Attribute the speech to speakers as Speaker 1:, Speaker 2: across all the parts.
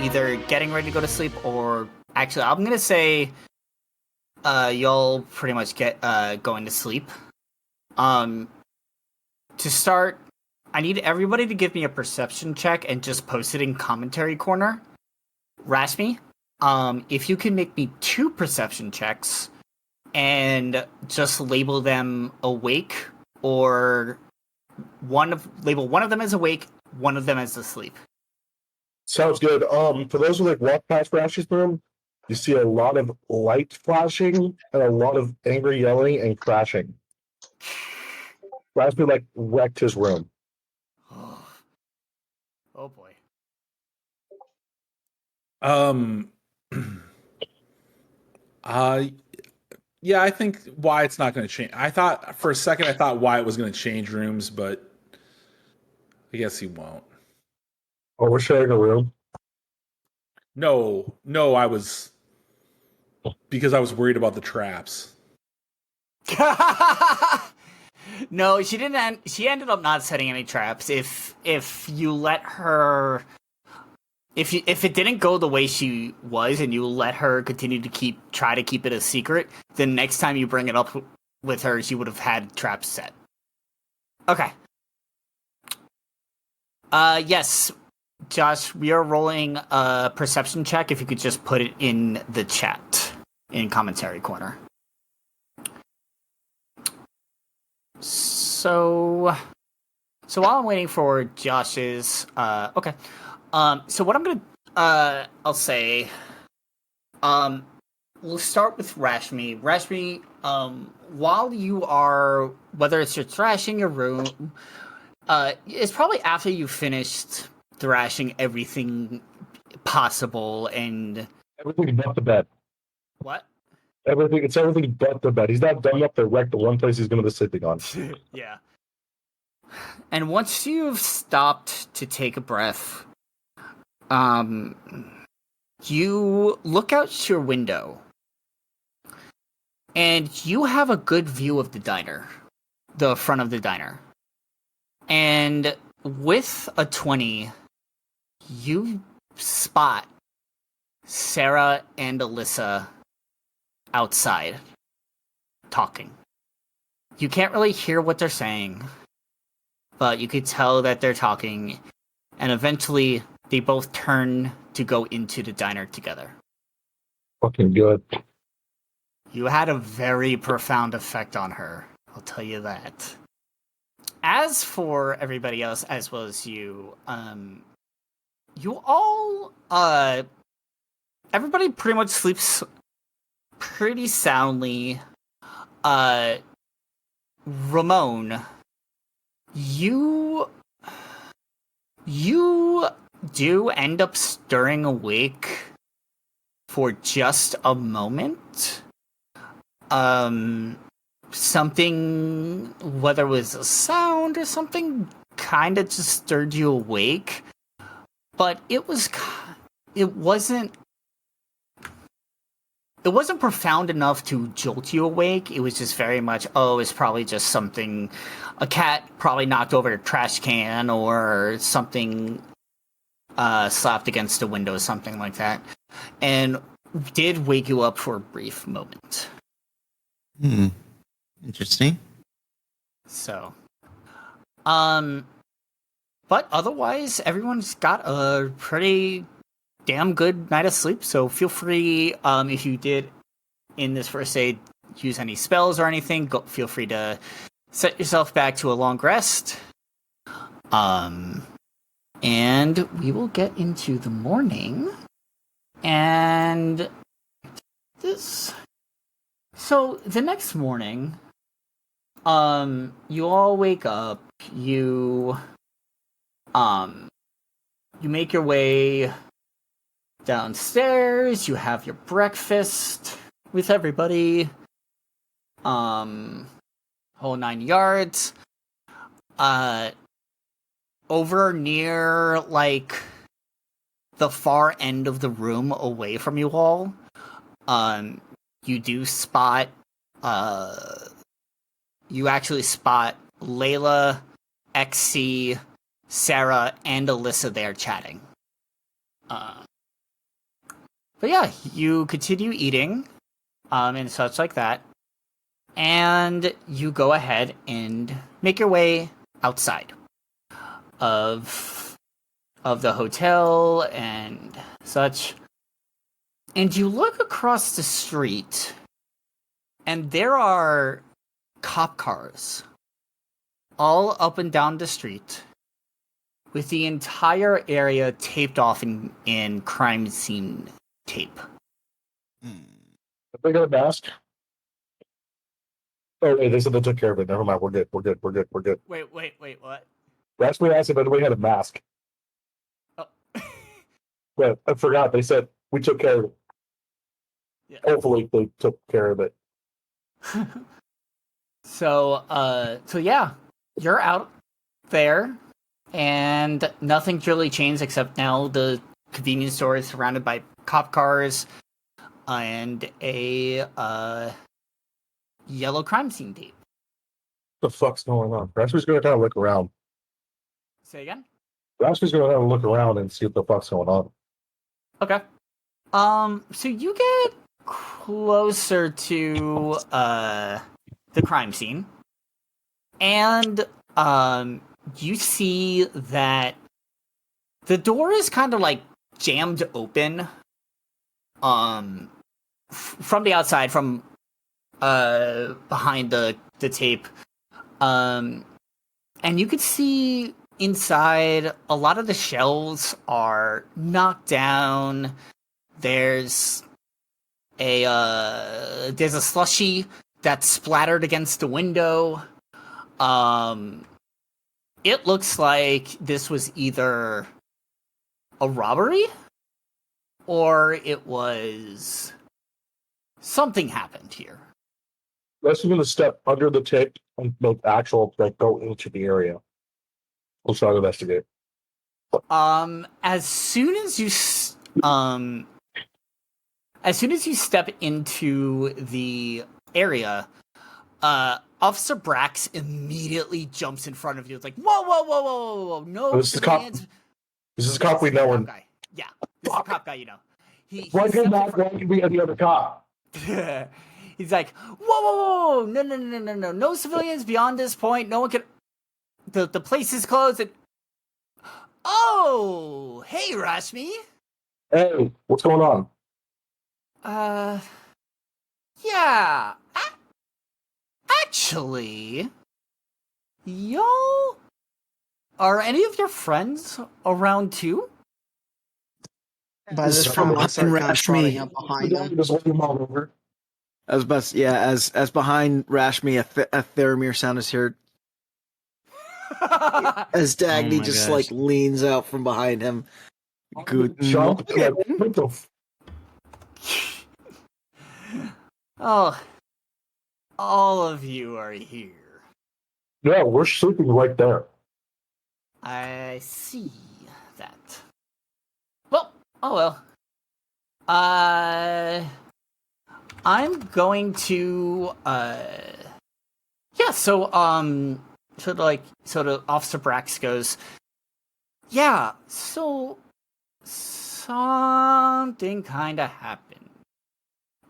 Speaker 1: either getting ready to go to sleep or actually, I'm gonna say you'll pretty much get going to sleep. Um, to start, I need everybody to give me a perception check and just post it in commentary corner. Rashmi, if you can make me 2 perception checks and just label them awake or label one of them as awake, one of them as asleep.
Speaker 2: Sounds good. For those who like walk past Rash's room, you see a lot of light flashing and a lot of angry yelling and crashing. Raspy like wrecked his room.
Speaker 1: Oh boy.
Speaker 3: Uh, yeah, I think Wyatt's not going to change. I thought for a second, I thought Wyatt was going to change rooms, but I guess he won't.
Speaker 2: Oh, we're sharing a room?
Speaker 3: No, because I was worried about the traps.
Speaker 1: No, she didn't. She ended up not setting any traps. If you let her, if it didn't go the way she was, and you let her continue to try to keep it a secret, then next time you bring it up with her, she would have had traps set. Okay. Yes, Josh, we are rolling a perception check. If you could just put it in the chat in commentary corner. So while I'm waiting for Josh's, okay. So what I'm gonna, I'll say, we'll start with Rashmi. Rashmi, while you are, whether it's you're thrashing your room, it's probably after you finished thrashing everything possible and
Speaker 2: everything but the bed.
Speaker 1: What?
Speaker 2: It's everything but the bed. He's not done up to wreck the one place he's going to be sleeping on.
Speaker 1: Yeah. And once you've stopped to take a breath, you look out your window, and you have a good view of the diner, the front of the diner. And with a 20, you spot Sarah and Alyssa outside talking. You can't really hear what they're saying, but you could tell that they're talking, and eventually they both turn to go into the diner together.
Speaker 2: Fucking good.
Speaker 1: You had a very profound effect on her, I'll tell you that. As for everybody else, as well as you, you all, everybody pretty much sleeps pretty soundly. Ramon, you do end up stirring awake for just a moment. Something, whether it was a sound or something, kind of just stirred you awake, but it wasn't profound enough to jolt you awake. It was just very much, it's probably just something, a cat probably knocked over a trash can or something slapped against a window, something like that, and did wake you up for a brief moment.
Speaker 4: Interesting.
Speaker 1: So, but otherwise, everyone's got a pretty damn good night of sleep, so feel free, if you did in this first aid use any spells or anything, feel free to set yourself back to a long rest. And we will get into the morning. And this. So the next morning, you all wake up. You make your way downstairs. You have your breakfast with everybody. Whole 9 yards. Over near, like, the far end of the room away from you all, you do spot, you actually spot Layla, XC, Sarah, and Alyssa there chatting. But yeah, you continue eating, and such like that, and you go ahead and make your way outside of the hotel and such, and you look across the street, and there are cop cars all up and down the street, with the entire area taped off in crime scene tape.
Speaker 2: Have they got a mask? Oh, wait, they said they took care of it. Never mind. We're good. We're good. We're good. We're good.
Speaker 1: Wait, what?
Speaker 2: Actually, asked if anybody had a mask.
Speaker 1: Oh.
Speaker 2: But I forgot. They said we took care of it.
Speaker 1: Yeah.
Speaker 2: Hopefully, they took care of it.
Speaker 1: So yeah, you're out there, and nothing's really changed except now the convenience store is surrounded by cop cars and a yellow crime scene tape.
Speaker 2: What the fuck's going on? Raspberry's gonna kind of look around.
Speaker 1: Say again?
Speaker 2: Raspberry's gonna kind of look around and see what the fuck's going on.
Speaker 1: Okay. So you get closer to the crime scene, and you see that the door is kind of like jammed open from the outside, from behind the tape, and you could see inside a lot of the shelves are knocked down. There's a slushie that's splattered against the window. It looks like this was either a robbery or it was something happened here.
Speaker 2: Raspberry's gonna step under the tape and make actual go into the area. We'll try to investigate.
Speaker 1: As soon as you step into the area, Officer Brax immediately jumps in front of you. It's like, whoa, no.
Speaker 2: This is the cop. This is the cop we know.
Speaker 1: And yeah, this is the cop guy you know.
Speaker 2: Why could not one can be any other cop?
Speaker 1: He's like, whoa, no civilians beyond this point. No one can. The place is closed. And... Oh, hey, Rashmi.
Speaker 2: Hey, what's going on?
Speaker 1: Yeah. Actually, y'all, are any of your friends around too?
Speaker 4: By this time, I'll start kind of trotting up behind him.
Speaker 2: Just let him all over.
Speaker 5: As behind Rashmi, a Theramir sound is heard. As Dagny just like leans out from behind him. Good
Speaker 2: Jump.
Speaker 1: Oh, all of you are here.
Speaker 2: Yeah, we're sleeping right there.
Speaker 1: I see that. Well, oh well. I'm going to yeah, so the Officer Brax goes, yeah, so something kinda happened.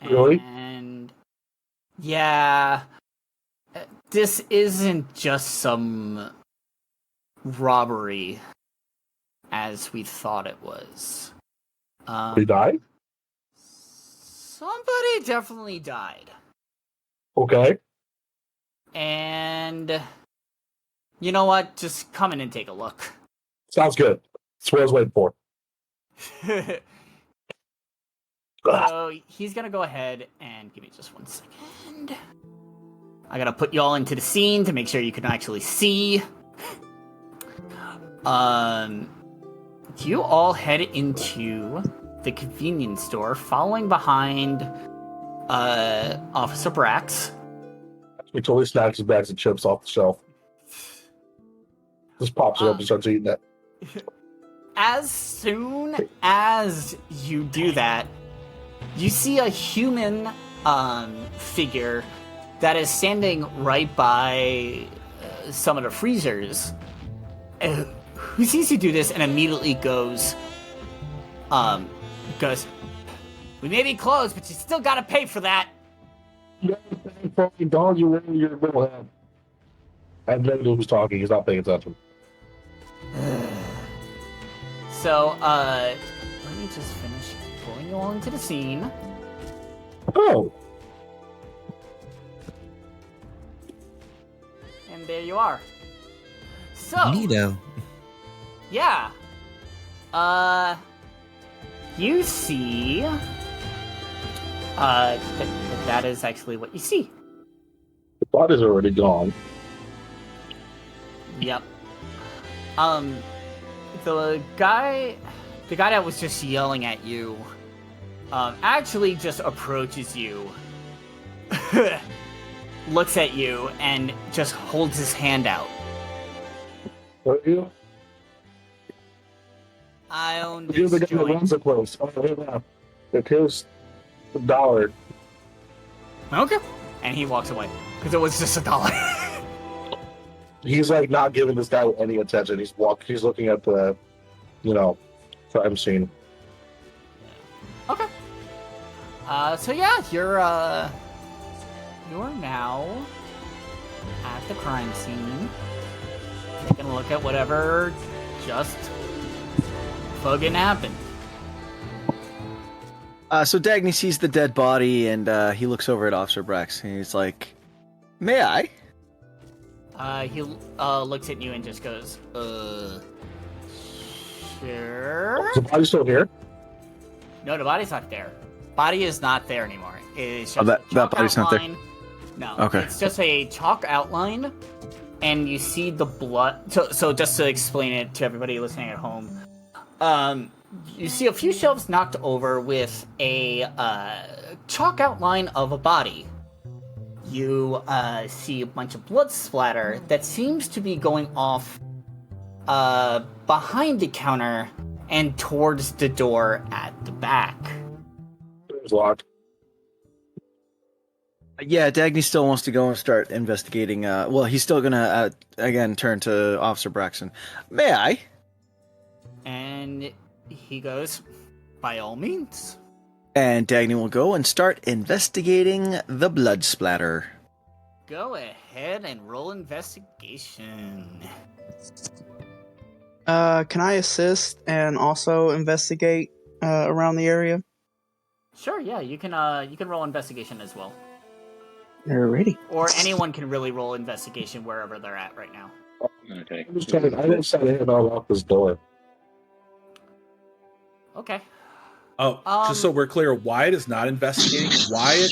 Speaker 2: Really?
Speaker 1: And yeah, this isn't just some robbery as we thought it was.
Speaker 2: He died?
Speaker 1: Somebody definitely died.
Speaker 2: Okay.
Speaker 1: And you know what? Just come in and take a look.
Speaker 2: Sounds good. That's what I was waiting for.
Speaker 1: So he's gonna go ahead and give me just 1 second. I gotta put you all into the scene to make sure you can actually see. You all head into the convenience store, following behind Officer Brax.
Speaker 2: He totally snatches bags of chips off the shelf. Just pops it up and starts eating it.
Speaker 1: As soon as you do that, you see a human figure that is standing right by some of the freezers, who sees you do this and immediately goes, We may be closed, but you still gotta pay for that.
Speaker 2: You fucking dog, you wearing your little head. And then who's talking, he's not paying attention.
Speaker 1: So, let me just finish pulling you all into the scene.
Speaker 2: Oh.
Speaker 1: And there you are. So,
Speaker 6: Neato.
Speaker 1: yeah. You see, that is actually what you see.
Speaker 2: The body's already gone.
Speaker 1: Yep. The guy that was just yelling at you, actually just approaches you, looks at you, and just holds his hand out.
Speaker 2: Are you?
Speaker 1: I own
Speaker 2: You're the
Speaker 1: this
Speaker 2: guy that runs
Speaker 1: joint.
Speaker 2: the place. Oh, yeah. Here's the $1.
Speaker 1: Okay. And he walks away, because it was just $1.
Speaker 2: He's like not giving this guy any attention. He's looking at the, crime scene.
Speaker 1: Okay. So yeah, you're now at the crime scene, taking a look at whatever just fucking happened.
Speaker 5: So Dagny sees the dead body, and he looks over at Officer Brax, and he's like, "May I?"
Speaker 1: He looks at you and just goes, sure.
Speaker 2: Is the body still here?
Speaker 1: No, the body's not there. Body is not there anymore. It's just
Speaker 5: that
Speaker 1: a chalk
Speaker 5: body's not there?
Speaker 1: outline. No.
Speaker 5: Okay.
Speaker 1: It's just a chalk outline, and you see the blood. So just to explain it to everybody listening at home, you see a few shelves knocked over with a chalk outline of a body. You see a bunch of blood splatter that seems to be going off behind the counter and towards the door at the back.
Speaker 2: It's locked.
Speaker 5: Yeah, Dagny still wants to go and start investigating. Well, he's still gonna again turn to Officer Braxton. May I?
Speaker 1: And he goes, by all means.
Speaker 5: And Dagny will go and start investigating the blood splatter.
Speaker 1: Go ahead and roll investigation.
Speaker 4: Can I assist and also investigate around the area?
Speaker 1: Sure, yeah, you can roll investigation as well.
Speaker 4: Alrighty.
Speaker 1: Or anyone can really roll investigation wherever they're at right now.
Speaker 6: Okay.
Speaker 2: I didn't say anything about this door.
Speaker 1: Okay.
Speaker 3: Oh, just so we're clear, Wyatt is not investigating. Wyatt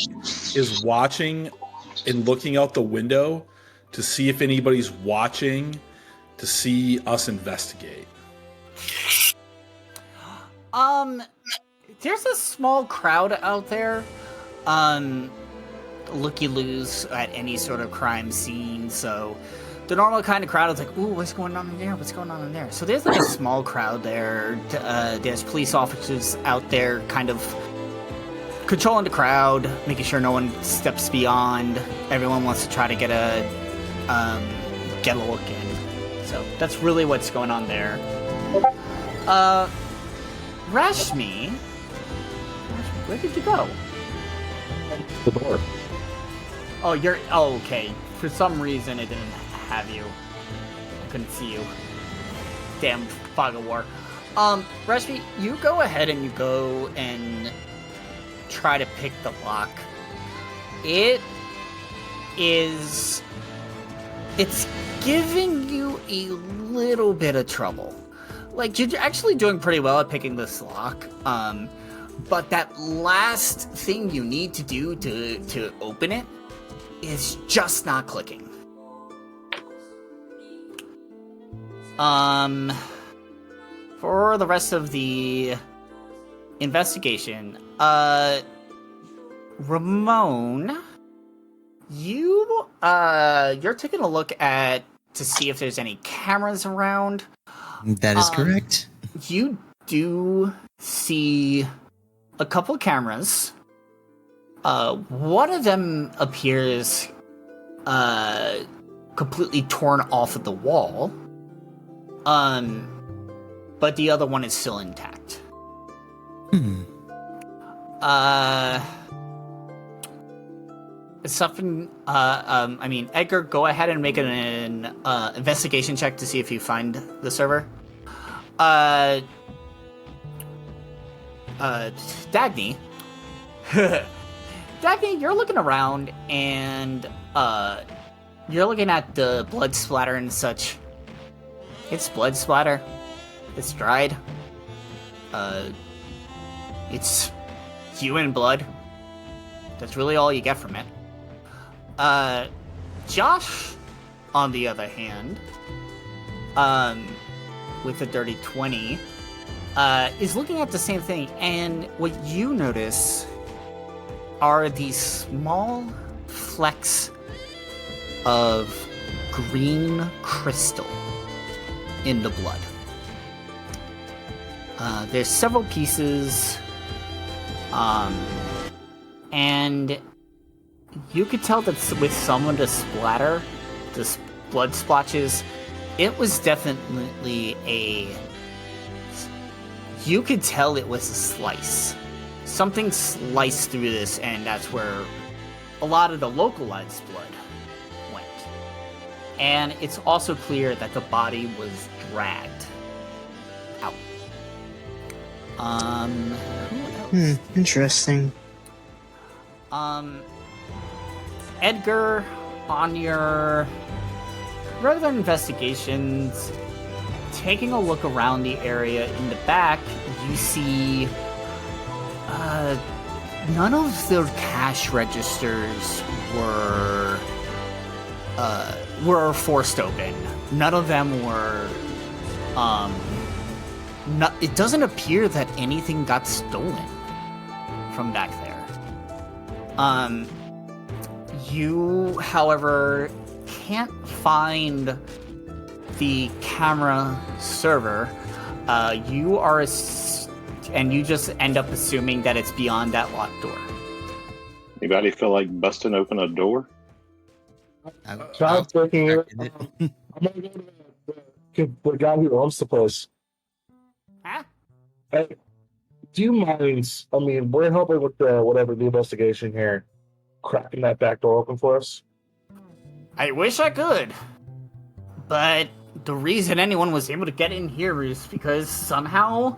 Speaker 3: is watching and looking out the window to see if anybody's watching to see us investigate.
Speaker 1: There's a small crowd out there. Looky-loos at any sort of crime scene, so the normal kind of crowd is like, ooh, what's going on in there? What's going on in there? So there's like a small crowd there. There's police officers out there kind of controlling the crowd, making sure no one steps beyond. Everyone wants to try to get a look in. So that's really what's going on there. Rashmi, where did you go?
Speaker 2: The door.
Speaker 1: Oh, okay. For some reason, it didn't have you. I couldn't see you. Damn fog of war. Rashmi, you go ahead and you go and try to pick the lock. It's giving you a little bit of trouble. Like, you're actually doing pretty well at picking this lock. But that last thing you need to do to open it is just not clicking. For the rest of the investigation, Ramon, you're taking a look to see if there's any cameras around.
Speaker 6: That is correct.
Speaker 1: You do see a couple of cameras. One of them appears completely torn off of the wall. But the other one is still intact. Something. Edgar, go ahead and make an investigation check to see if you find the server. Dagny. Dagny, you're looking around and you're looking at the blood splatter and such. It's blood splatter. It's dried. It's human blood. That's really all you get from it. Josh, on the other hand, with a dirty 20, is looking at the same thing, and what you notice are these small flecks of green crystal in the blood. There's several pieces, and you could tell that with some of the splatter, the blood splotches, it was definitely you could tell it was a slice. Something sliced through this, and that's where a lot of the localized blood went. And it's also clear that the body was dragged out. Who else?
Speaker 4: Interesting.
Speaker 1: Edgar, on your regular investigations, taking a look around the area in the back, you see none of the cash registers were forced open. None of them were it doesn't appear that anything got stolen from back there. You, however, can't find the camera server. You just end up assuming that it's beyond that locked door.
Speaker 6: Anybody feel like busting open a door?
Speaker 2: John's working here. I'm gonna go to the guy who owns the place.
Speaker 1: Huh?
Speaker 2: Hey, do you mind? I mean, we're helping with the investigation here. Cracking that back door open for us.
Speaker 1: I wish I could, but the reason anyone was able to get in here is because somehow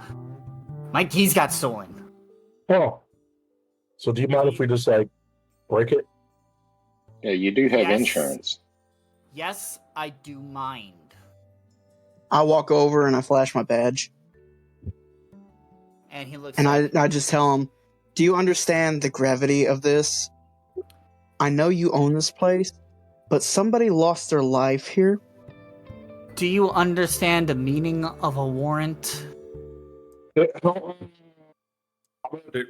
Speaker 1: my keys got stolen.
Speaker 2: Oh, so do you mind if we just break it?
Speaker 6: Yeah, you do have
Speaker 1: Yes.
Speaker 6: insurance.
Speaker 1: Yes, I do mind.
Speaker 4: I walk over and I flash my badge.
Speaker 1: And he looks
Speaker 4: And
Speaker 1: like,
Speaker 4: I just tell him, do you understand the gravity of this? I know you own this place, but somebody lost their life here.
Speaker 1: do you understand the meaning of a warrant?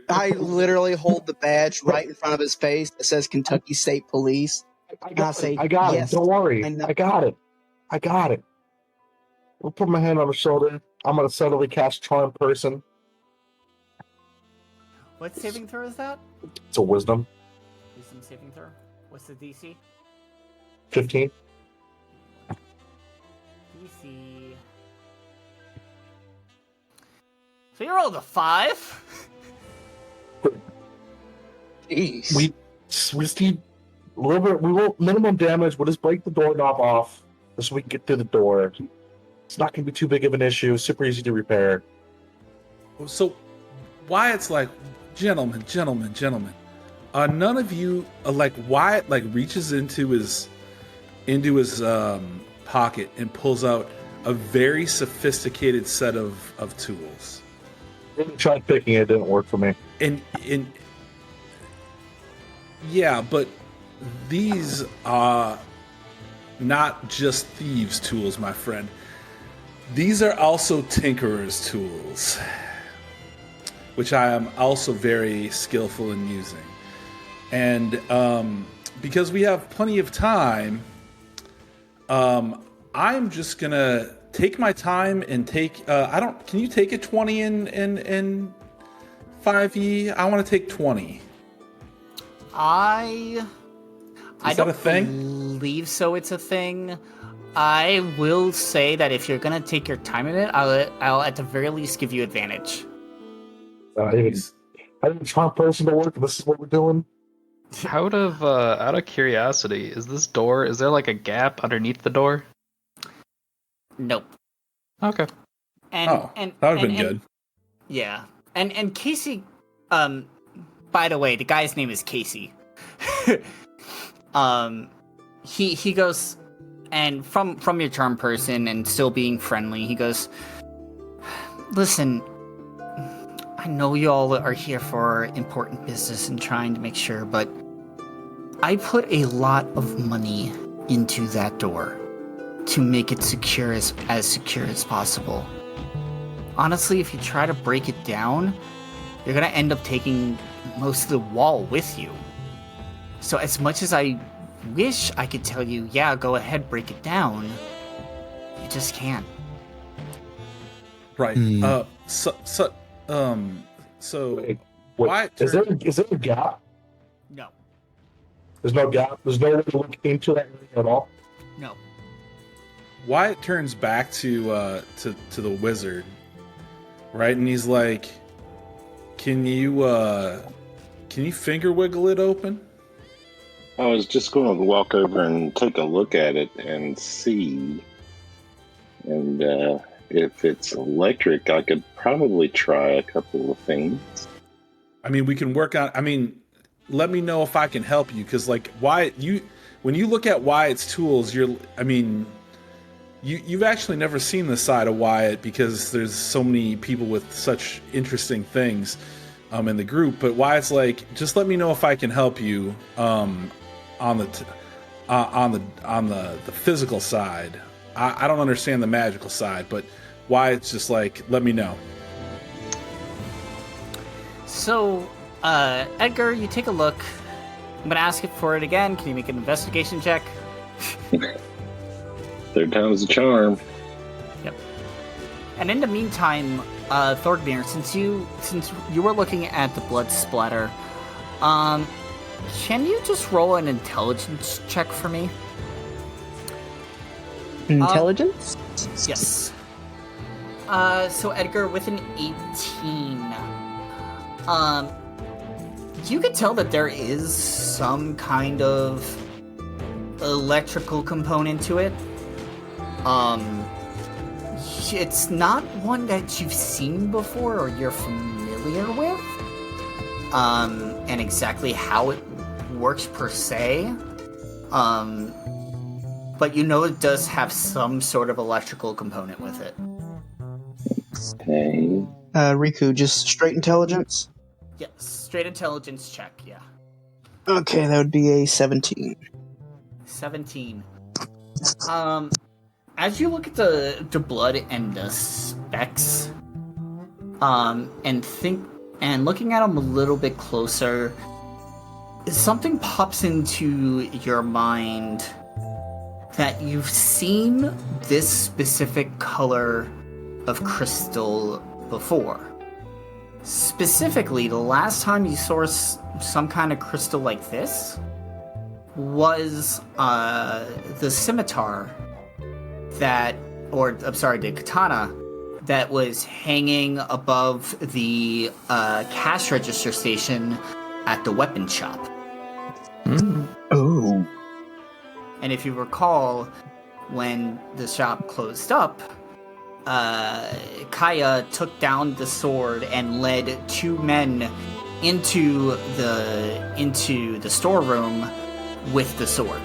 Speaker 4: I literally hold the badge right in front of his face that says Kentucky State Police.
Speaker 2: I
Speaker 4: And I'll say,
Speaker 2: got
Speaker 4: yes,
Speaker 2: it. Don't worry.
Speaker 4: I know.
Speaker 2: I got it. I'll put my hand on his shoulder. I'm gonna subtly cast Charm Person.
Speaker 1: What saving throw is that?
Speaker 2: It's a wisdom.
Speaker 1: Wisdom saving throw? What's the DC?
Speaker 2: 15.
Speaker 1: DC. So you rolled a 5.
Speaker 4: Jeez.
Speaker 2: We just need a little bit. We will minimum damage. We'll just break the doorknob off just so we can get through the door. It's not gonna be too big of an issue. Super easy to repair.
Speaker 3: So Wyatt's like, gentlemen. None of you Wyatt reaches into his pocket and pulls out a very sophisticated set of tools.
Speaker 2: I tried picking it, didn't work for me.
Speaker 3: And yeah, but these are not just thieves' tools, my friend. These are also tinkerers' tools, which I am also very skillful in using. And because we have plenty of time, I'm just gonna take my time and take. Can you take a 20 in 5e? I want to take 20.
Speaker 1: I don't
Speaker 3: a thing?
Speaker 1: believe so. It's a thing. I will say that if you're gonna take your time in it, I'll at the very least give you advantage.
Speaker 2: I need a charm person to work. And this is what we're doing.
Speaker 7: Out of curiosity, is there like a gap underneath the door?
Speaker 1: Nope.
Speaker 7: Okay.
Speaker 1: And
Speaker 3: that would have been good.
Speaker 1: Yeah. And Casey, by the way, the guy's name is Casey. He goes, and from your charm person and still being friendly, he goes, listen, I know y'all are here for important business and trying to make sure, but I put a lot of money into that door to make it secure as secure as possible. Honestly, if you try to break it down, you're gonna end up taking most of the wall with you. So as much as I wish I could tell you, yeah, go ahead, break it down, you just can't.
Speaker 3: Right. So
Speaker 2: Wait,
Speaker 3: why
Speaker 2: is there a gap?
Speaker 1: No.
Speaker 2: There's no gap. There's no way to look into that area at all.
Speaker 1: No.
Speaker 3: Wyatt turns back to the wizard, right? And he's like, "Can you finger wiggle it open?"
Speaker 6: I was just going to walk over and take a look at it and see. And if it's electric, I could probably try a couple of things.
Speaker 3: I mean, we can work on. I mean, let me know if I can help you, because like Wyatt, when you look at Wyatt's tools, you've actually never seen the side of Wyatt because there's so many people with such interesting things in the group. But Wyatt's like, just let me know if I can help you on the physical side. I don't understand the magical side, but Wyatt's just like, let me know.
Speaker 1: So, Edgar, you take a look. I'm gonna ask it for it again. Can you make an investigation check?
Speaker 6: Third time's a charm.
Speaker 1: Yep. And in the meantime, Thorgnir, since you were looking at the blood splatter, can you just roll an intelligence check for me?
Speaker 4: Intelligence?
Speaker 1: Yes. So Edgar, with an 18, you could tell that there is some kind of electrical component to it. It's not one that you've seen before or you're familiar with, and exactly how it works per se. But you know it does have some sort of electrical component with it.
Speaker 6: Okay.
Speaker 4: Riku, just straight intelligence?
Speaker 1: Yes, straight intelligence check, yeah.
Speaker 4: Okay, that would be a 17.
Speaker 1: 17. As you look at the blood and the specks, and looking at them a little bit closer, something pops into your mind that you've seen this specific color of crystal before. Specifically, the last time you saw some kind of crystal like this was the scimitar the katana that was hanging above the cash register station at the weapon shop.
Speaker 4: Oh.
Speaker 1: And if you recall, when the shop closed up, Kaya took down the sword and led two men into the storeroom with the sword.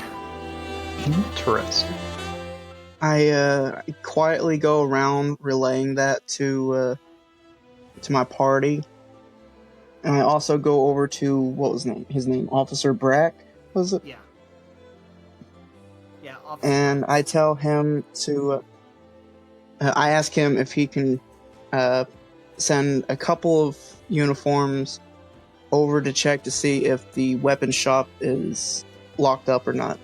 Speaker 7: Interesting.
Speaker 4: I quietly go around relaying that to my party, and I also go over to what was his name, Officer Brack, was it?
Speaker 1: Yeah.
Speaker 4: And I tell him to. I ask him if he can send a couple of uniforms over to check to see if the weapon shop is locked up or not.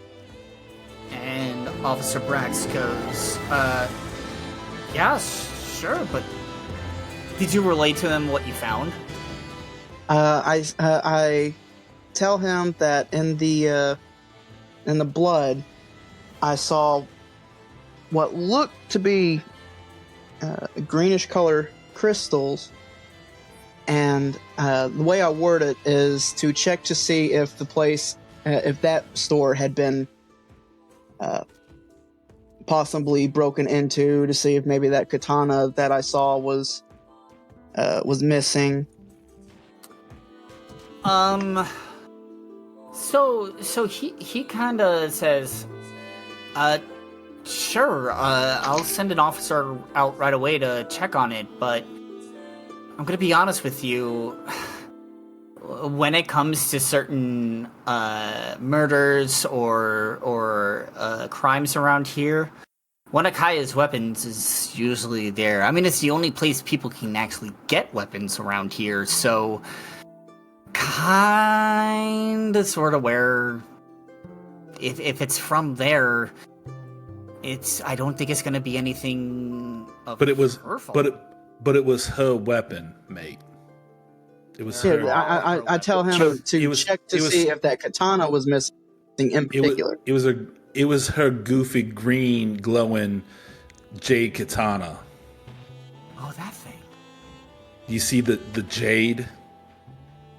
Speaker 1: And Officer Brax goes, yeah, sure, but did you relay to them what you found?
Speaker 4: I tell him that in the blood, I saw what looked to be greenish color crystals, And the way I word it is to check to see if the place, if that store had been possibly broken into, to see if maybe that katana that I saw was missing.
Speaker 1: So he kind of says, sure, I'll send an officer out right away to check on it, but I'm gonna be honest with you. When it comes to certain murders or crimes around here, one of Kaya's weapons is usually there. I mean, it's the only place people can actually get weapons around here, so kinda sorta where if it's from there, I don't think it's gonna be anything of
Speaker 3: But it was
Speaker 1: her fault.
Speaker 3: but it was her weapon, mate. It was her.
Speaker 4: Yeah, I tell him to check to see if that katana was missing in particular.
Speaker 3: It was her goofy green glowing jade katana.
Speaker 1: Oh, that thing.
Speaker 3: You see the jade?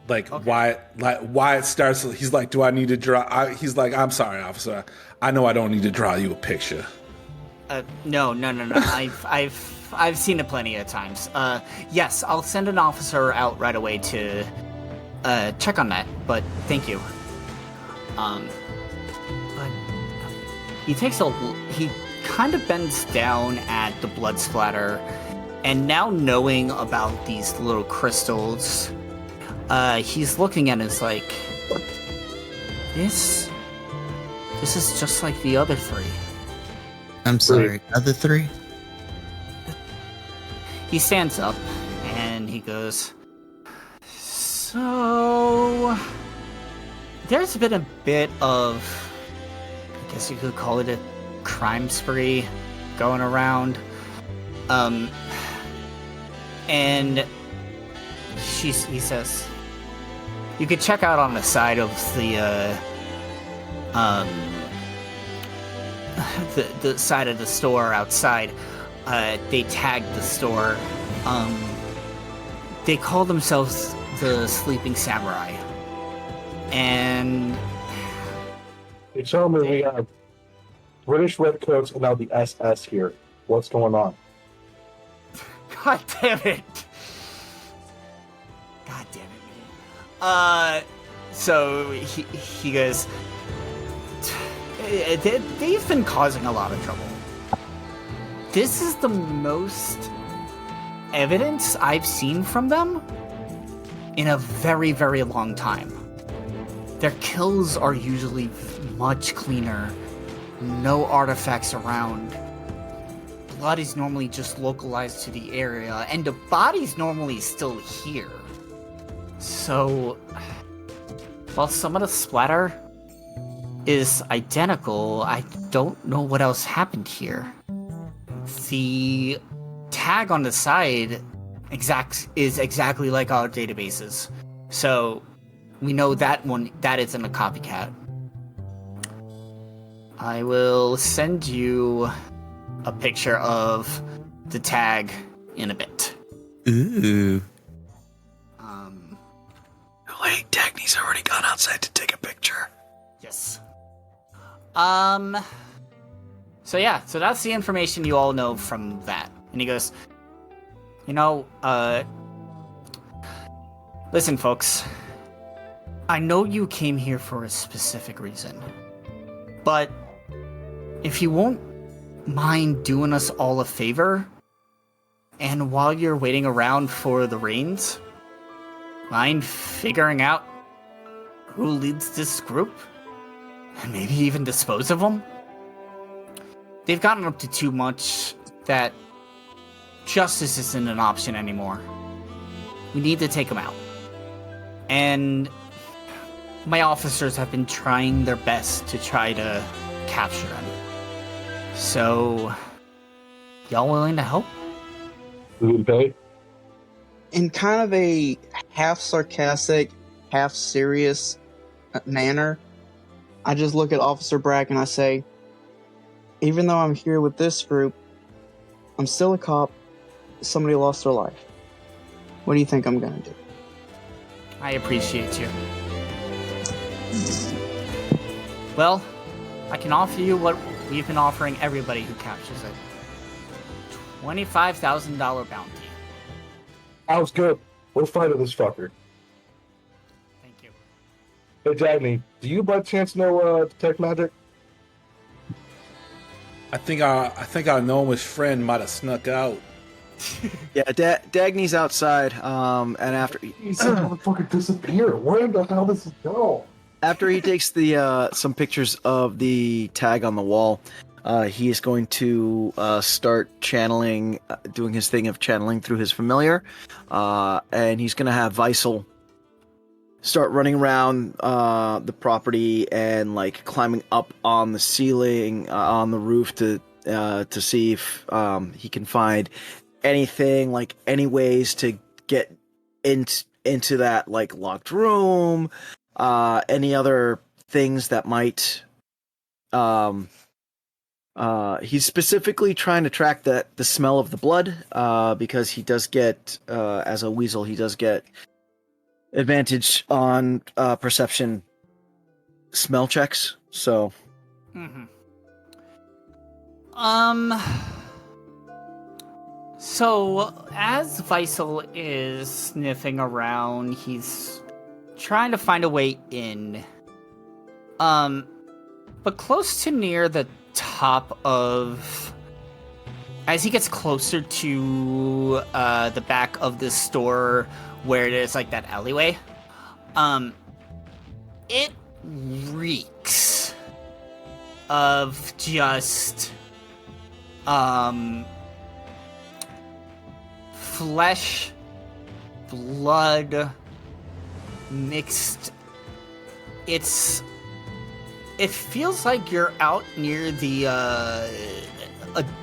Speaker 3: Like
Speaker 1: Okay.
Speaker 3: why it starts. He's like, do I need to draw? He's like, I'm sorry, officer. I know I don't need to draw you a picture.
Speaker 1: No. I've seen it plenty of times. Yes, I'll send an officer out right away to check on that. But thank you. But he kind of bends down at the blood splatter, and now knowing about these little crystals, he's looking at it as like, this is just like the other three.
Speaker 8: I'm sorry, other three?
Speaker 1: He stands up and he goes, so there's been a bit of, I guess you could call it a crime spree going around. And he says, you could check out on the side of the side of the store outside. They tagged the store. They call themselves the Sleeping Samurai. And
Speaker 2: They tell me we have British Redcoats and now the SS here. What's going on?
Speaker 1: God damn it. God damn it. So he goes, they've been causing a lot of trouble. This is the most evidence I've seen from them in a very, very long time. Their kills are usually much cleaner. No artifacts around. Blood is normally just localized to the area, and the body's normally still here. So, while some of the splatter is identical, I don't know what else happened here. The tag on the side is exactly like our databases. So, we know that isn't a copycat. I will send you a picture of the tag in a bit.
Speaker 8: Ooh.
Speaker 5: Wait, Dagny's already gone outside to take a picture.
Speaker 1: Yes. So that's the information you all know from that. And he goes, listen, folks. I know you came here for a specific reason. But if you won't mind doing us all a favor, and while you're waiting around for the rains, mind figuring out who leads this group? And maybe even dispose of them? They've gotten up to too much that justice isn't an option anymore. We need to take them out. And my officers have been trying their best to try to capture them. So, y'all willing to help?
Speaker 2: We would pay.
Speaker 4: In kind of a half sarcastic, half serious manner, I just look at Officer Brack and I say, even though I'm here with this group, I'm still a cop. Somebody lost their life. What do you think I'm gonna do?
Speaker 1: I appreciate you. Well, I can offer you what we've been offering everybody who captures it. $25,000 bounty.
Speaker 2: Sounds good. We'll fight this fucker.
Speaker 1: Thank you.
Speaker 2: Hey, Dagny, do you by chance know detect magic?
Speaker 3: I think our gnomish friend might have snuck out.
Speaker 5: Yeah, Dagny's outside, and after
Speaker 2: He's motherfucker disappear. Where the hell does he go?
Speaker 5: after he takes the some pictures of the tag on the wall, he is going to start channeling, doing his thing of channeling through his familiar, and he's going to have Weissel start running around the property and like climbing up on the ceiling, on the roof to see if he can find anything, like any ways to get into that like locked room, any other things that might. He's specifically trying to track the smell of the blood, because he does get, as a weasel, he does get advantage on perception smell checks. So,
Speaker 1: So as Weissel is sniffing around, he's trying to find a way in. But close to near the top of, as he gets closer to the back of the store where it is like that alleyway, it reeks of just flesh, blood mixed. It feels like you're out near the a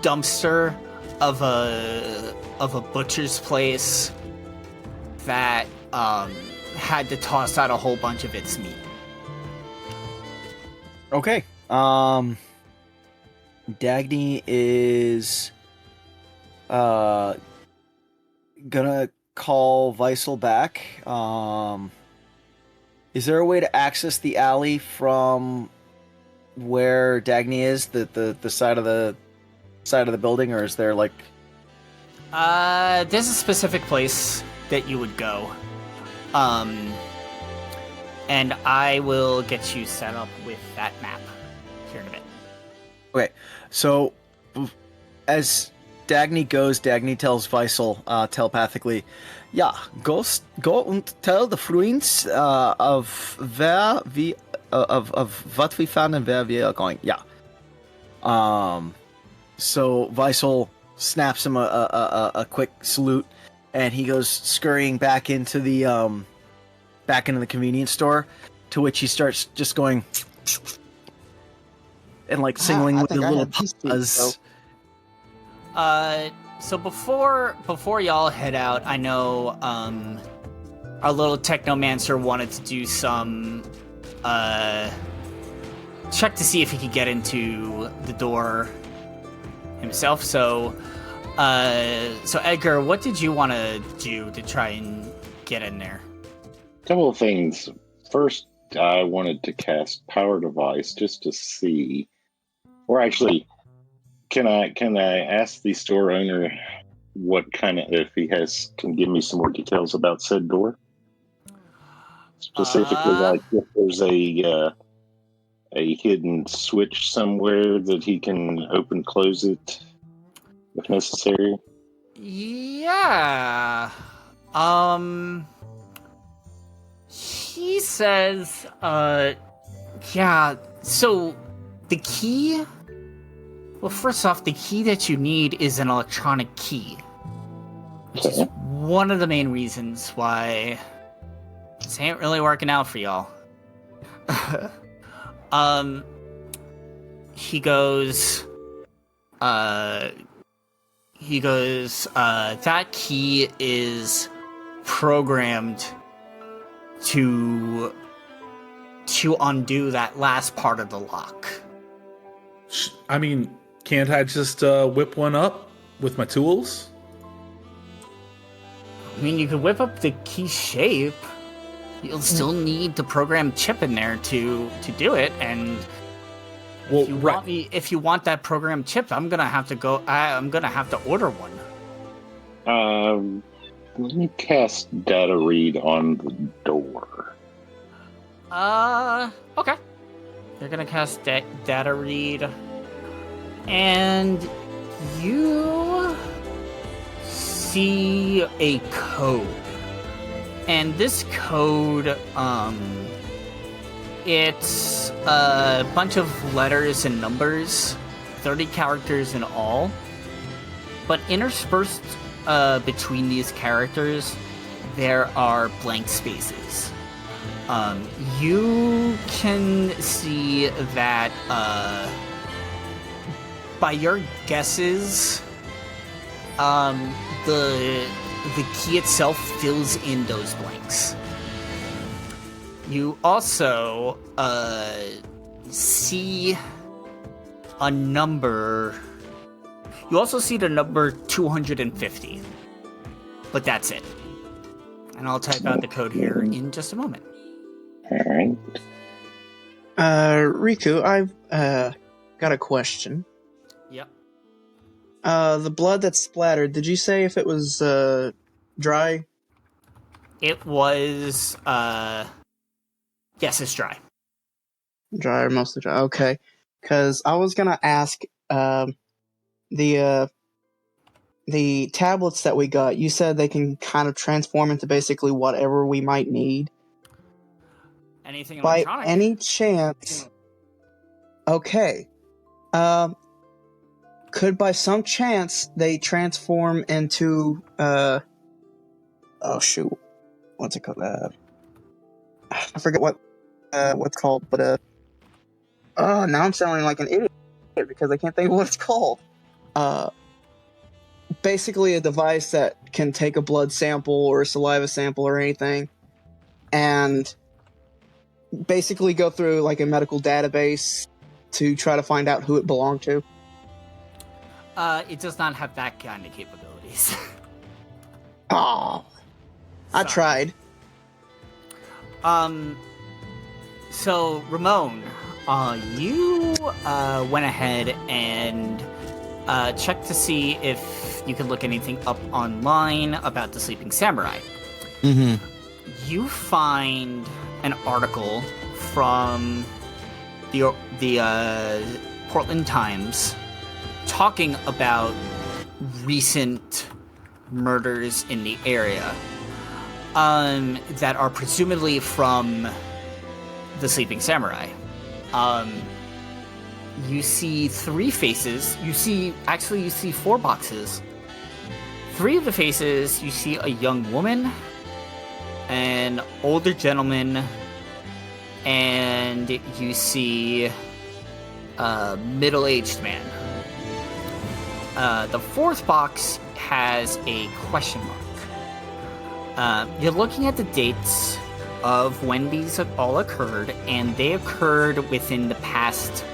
Speaker 1: dumpster of a butcher's place that had to toss out a whole bunch of its meat.
Speaker 5: okay. Dagny is gonna call Weissel back. Is there a way to access the alley from where Dagny is, the side of the building, or is there like?
Speaker 1: There's a specific place that you would go, and I will get you set up with that map here in a bit.
Speaker 5: Okay, so as Dagny goes, Dagny tells Weissel telepathically, "Ja, go and tell the Freunds of where we of what we found and where we are going." Yeah. So Weissel snaps him a quick salute, and he goes scurrying back into the convenience store, to which he starts just going and like singling with a little pause.
Speaker 1: So before y'all head out, I know our little technomancer wanted to do some check to see if he could get into the door himself. So Edgar, what did you want to do to try and get in there?
Speaker 6: A couple of things. First, I wanted to cast Power Device just to see, or actually, can I ask the store owner what kind of, if he can give me some more details about said door? Specifically, like if there's a hidden switch somewhere that he can open, close it if necessary.
Speaker 1: Yeah. He says, yeah. So the key. Well, first off, the key that you need is an electronic key, which is one of the main reasons why this ain't really working out for y'all. He goes, that key is programmed to undo that last part of the lock.
Speaker 3: I mean, can't I just whip one up with my tools?
Speaker 1: I mean, you could whip up the key shape. you'll still need the program chip in there to do it. And if you want that program chip, I'm gonna have to order one.
Speaker 6: Let me cast data read on the door.
Speaker 1: Okay. You're gonna cast data read, and you see a code. And this code, it's a bunch of letters and numbers, 30 characters in all. But interspersed between these characters, there are blank spaces. You can see that, by your guesses, the key itself fills in those blanks. You also see a number. You also see the number 250. But that's it. And I'll type out the code here in just a moment.
Speaker 6: Alright.
Speaker 4: Riku, I've got a question.
Speaker 1: Yep.
Speaker 4: The blood that's splattered, did you say if it was dry?
Speaker 1: It was yes, it's dry.
Speaker 4: Dry or mostly dry. Okay. Because I was gonna ask the tablets that we got, you said they can kind of transform into basically whatever we might need.
Speaker 1: Anything
Speaker 4: By
Speaker 1: electronic?
Speaker 4: any chance... Okay. Could by some chance they transform into, oh shoot. What's it called? I forget what's called, but, oh, now I'm sounding like an idiot because I can't think of what it's called. Basically a device that can take a blood sample or a saliva sample or anything and basically go through like a medical database to try to find out who it belonged to.
Speaker 1: It does not have that kind of capabilities.
Speaker 4: Oh, I tried.
Speaker 1: So Ramon, you went ahead and checked to see if you could look anything up online about the Sleeping Samurai.
Speaker 8: Mm-hmm.
Speaker 1: You find an article from the Portland Times talking about recent murders in the area that are presumably from the Sleeping Samurai. You see 3 faces. You see 4 boxes. 3 of the faces, you see a young woman, an older gentleman, and you see a middle-aged man. The 4th box has a question mark. You're looking at the dates of when these all occurred, and they occurred within the past...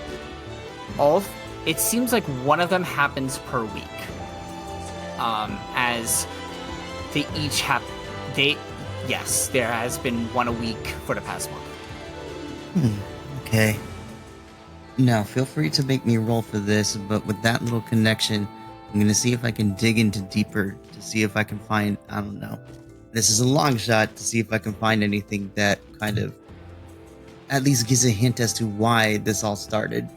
Speaker 1: It seems like one of them happens per week. As they each have... Yes, there has been one a week for the past month.
Speaker 8: Okay. Now, feel free to make me roll for this, but with that little connection, I'm going to see if I can dig into deeper to see if I can find, I don't know. This is a long shot to see if I can find anything that kind of at least gives a hint as to why this all started.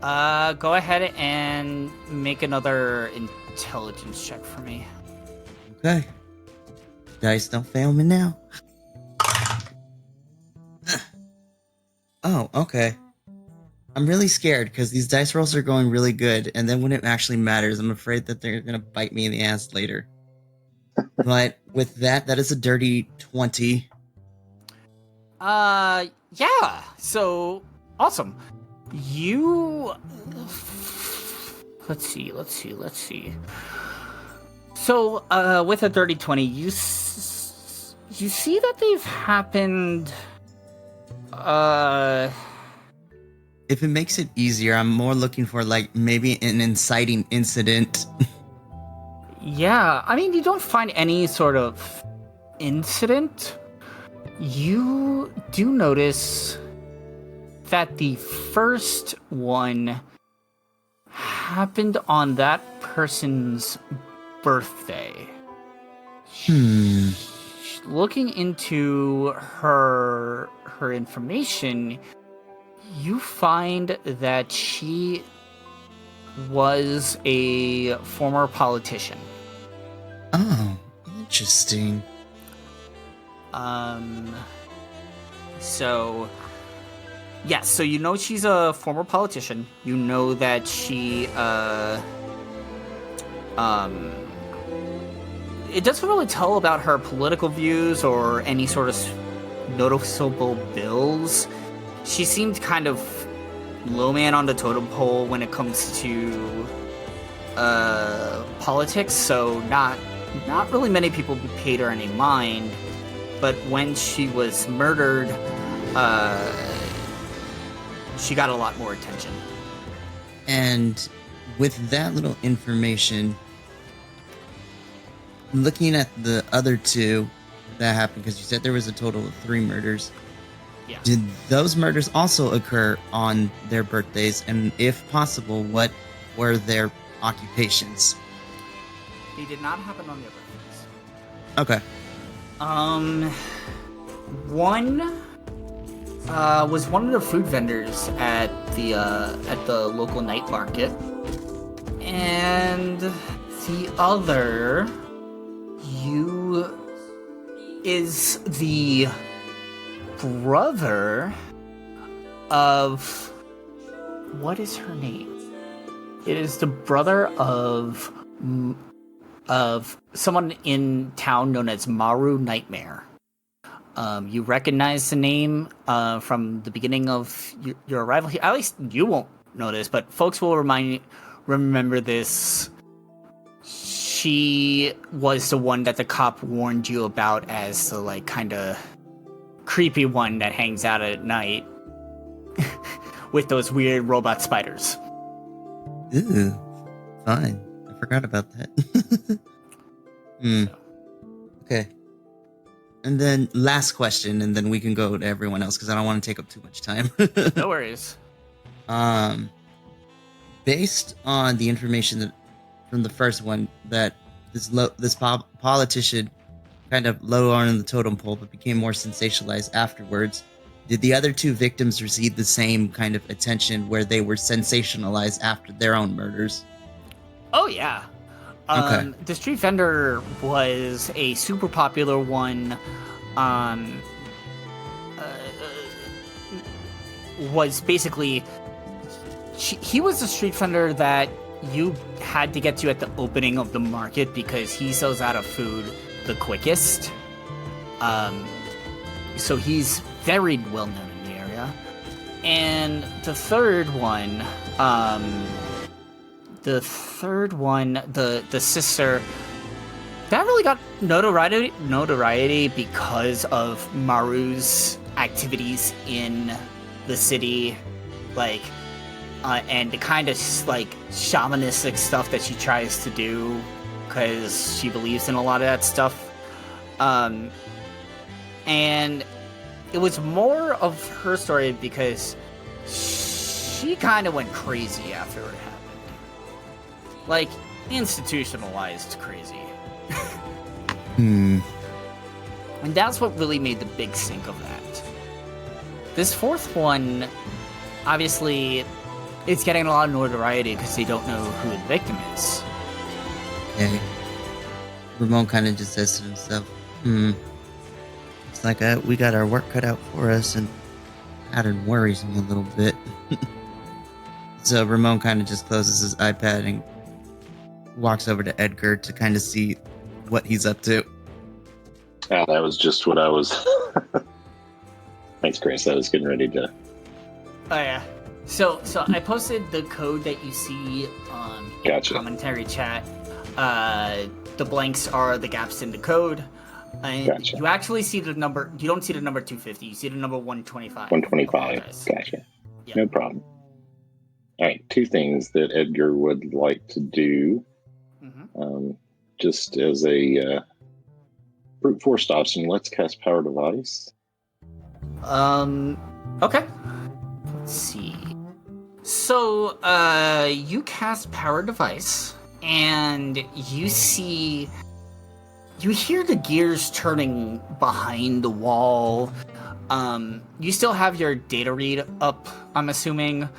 Speaker 1: Go ahead and make another intelligence check for me.
Speaker 8: Okay. Dice, don't fail me now. Oh, okay. I'm really scared because these dice rolls are going really good, and then when it actually matters, I'm afraid that they're going to bite me in the ass later. But with that is a dirty 20.
Speaker 1: Yeah. So, awesome. You... Let's see. So, with a dirty 20, you see that they've happened...
Speaker 8: If it makes it easier, I'm more looking for, like, maybe an inciting incident.
Speaker 1: Yeah, I mean, you don't find any sort of incident, You do notice that the first one happened on that person's birthday. Looking into her information, you find that she was a former politician.
Speaker 8: Oh, interesting.
Speaker 1: So yes, so you know she's a former politician. You know that she it doesn't really tell about her political views or any sort of noticeable bills. She seemed kind of low man on the totem pole when it comes to politics, so not really many people paid her any mind. But when she was murdered, she got a lot more attention.
Speaker 8: And with that little information, looking at the other two that happened, because you said there was a total of 3 murders.
Speaker 1: Yeah.
Speaker 8: Did those murders also occur on their birthdays? And if possible, what were their occupations?
Speaker 1: They did not happen on their birthdays.
Speaker 8: Okay.
Speaker 1: One was one of the food vendors at the local night market, and the other is the brother of, what is her name? It is the brother of someone in town known as Maru Nightmare. You recognize the name from the beginning of your arrival here. At least you won't know this, but folks will remember this. She was the one that the cop warned you about as the, like, kind of creepy one that hangs out at night with those weird robot spiders.
Speaker 8: Ooh, fine. I forgot about that. Okay. And then last question, and then we can go to everyone else because I don't want to take up too much time.
Speaker 1: No worries.
Speaker 8: Based on the information that from the first one, that this politician kind of low on the totem pole, but became more sensationalized afterwards. Did the other 2 victims receive the same kind of attention where they were sensationalized after their own murders?
Speaker 1: Oh yeah.
Speaker 8: Okay.
Speaker 1: The street vendor was a super popular one. Was basically he was the street vendor that you had to get to at the opening of the market because he sells out of food the quickest. So he's very well known in the area. And the third one, the sister, that really got notoriety because of Maru's activities in the city, like, and the kind of, like, shamanistic stuff that she tries to do, because she believes in a lot of that stuff. And it was more of her story because she kind of went crazy after it happened. Like, institutionalized crazy. And that's what really made the big stink of that. This fourth one, obviously, it's getting a lot of notoriety because they don't know who the victim is.
Speaker 8: Okay. Ramon kind of just says to himself, it's like we got our work cut out for us, and pattern worries me a little bit. So Ramon kind of just closes his iPad and walks over to Edgar to kind of see what he's up to.
Speaker 6: Yeah, that was just what I was... Thanks, Chris. I was getting ready to...
Speaker 1: Oh, yeah. So I posted the code that you see in the commentary chat. The blanks are the gaps in the code. And you actually see the number... You don't see the number 250. You see the number 125.
Speaker 6: 125. Gotcha.
Speaker 1: Yeah.
Speaker 6: No problem. All right. 2 things that Edgar would like to do. Just as a brute force option, let's cast Power Device.
Speaker 1: Okay. Let's see. So, you cast Power Device, and you hear the gears turning behind the wall. You still have your data read up, I'm assuming.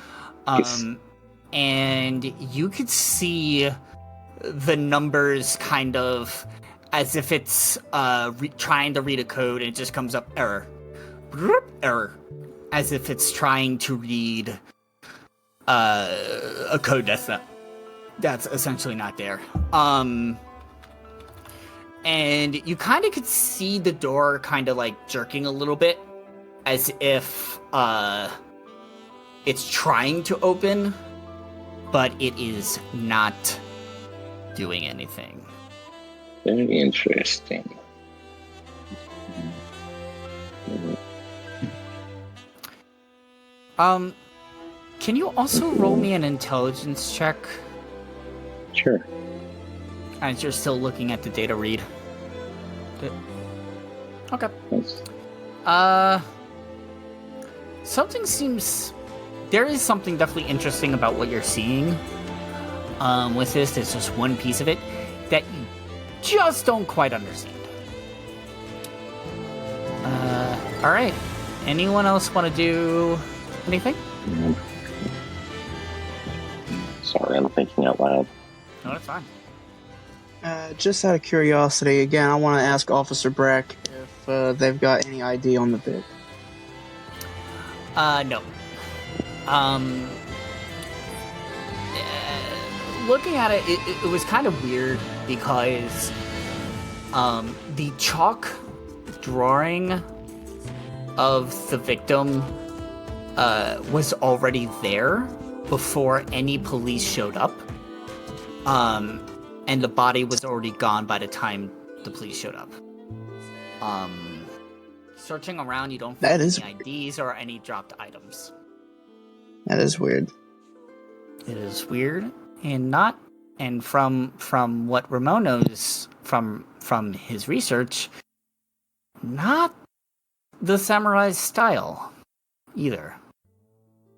Speaker 1: And you could see the numbers kind of as if it's trying to read a code, and it just comes up error. Error. As if it's trying to read a code that's essentially not there. And you kind of could see the door kind of like jerking a little bit, as if it's trying to open, but it is not doing anything.
Speaker 6: Very interesting.
Speaker 1: Can you also roll me an intelligence check?
Speaker 6: Sure.
Speaker 1: As you're still looking at the data read. Okay.
Speaker 6: Nice.
Speaker 1: Something seems... There is something definitely interesting about what you're seeing. With this, there's just one piece of it that you just don't quite understand. Alright. Anyone else want to do anything?
Speaker 6: Sorry, I'm thinking out loud.
Speaker 1: No, that's fine.
Speaker 4: Just out of curiosity, again, I want to ask Officer Brack if they've got any ID on the bit.
Speaker 1: No. Looking at it, it was kind of weird because the chalk drawing of the victim was already there before any police showed up. And the body was already gone by the time the police showed up. Searching around, you don't find any IDs or any dropped items.
Speaker 4: That is weird.
Speaker 1: It is weird, and from what Ramon knows from his research, not the samurai style either.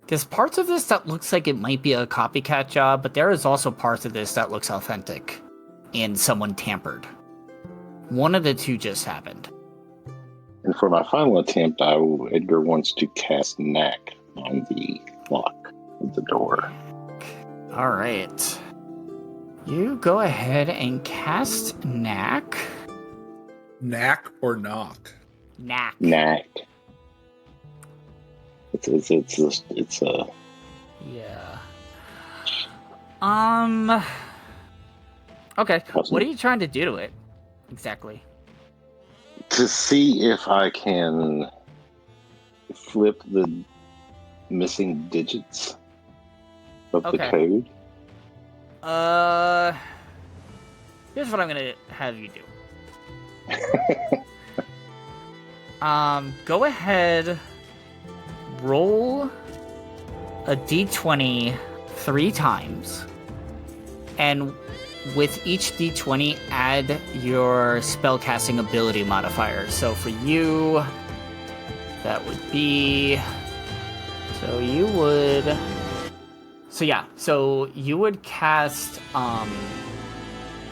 Speaker 1: There's parts of this that looks like it might be a copycat job, but there is also parts of this that looks authentic and someone tampered. One of the two just happened.
Speaker 6: And for my final attempt, Edgar wants to cast Knack on the lock of the door.
Speaker 1: All right. You go ahead and cast Knack.
Speaker 3: Knack or knock?
Speaker 1: Knack.
Speaker 6: Knack. It's a...
Speaker 1: Yeah. Okay. What are you trying to do to it? Exactly.
Speaker 6: To see if I can flip the missing digits of the code.
Speaker 1: Here's what I'm gonna have you do. Go ahead, roll a d20 3 times, and with each d20 add your spellcasting ability modifier. So for you, that would be... So you would cast,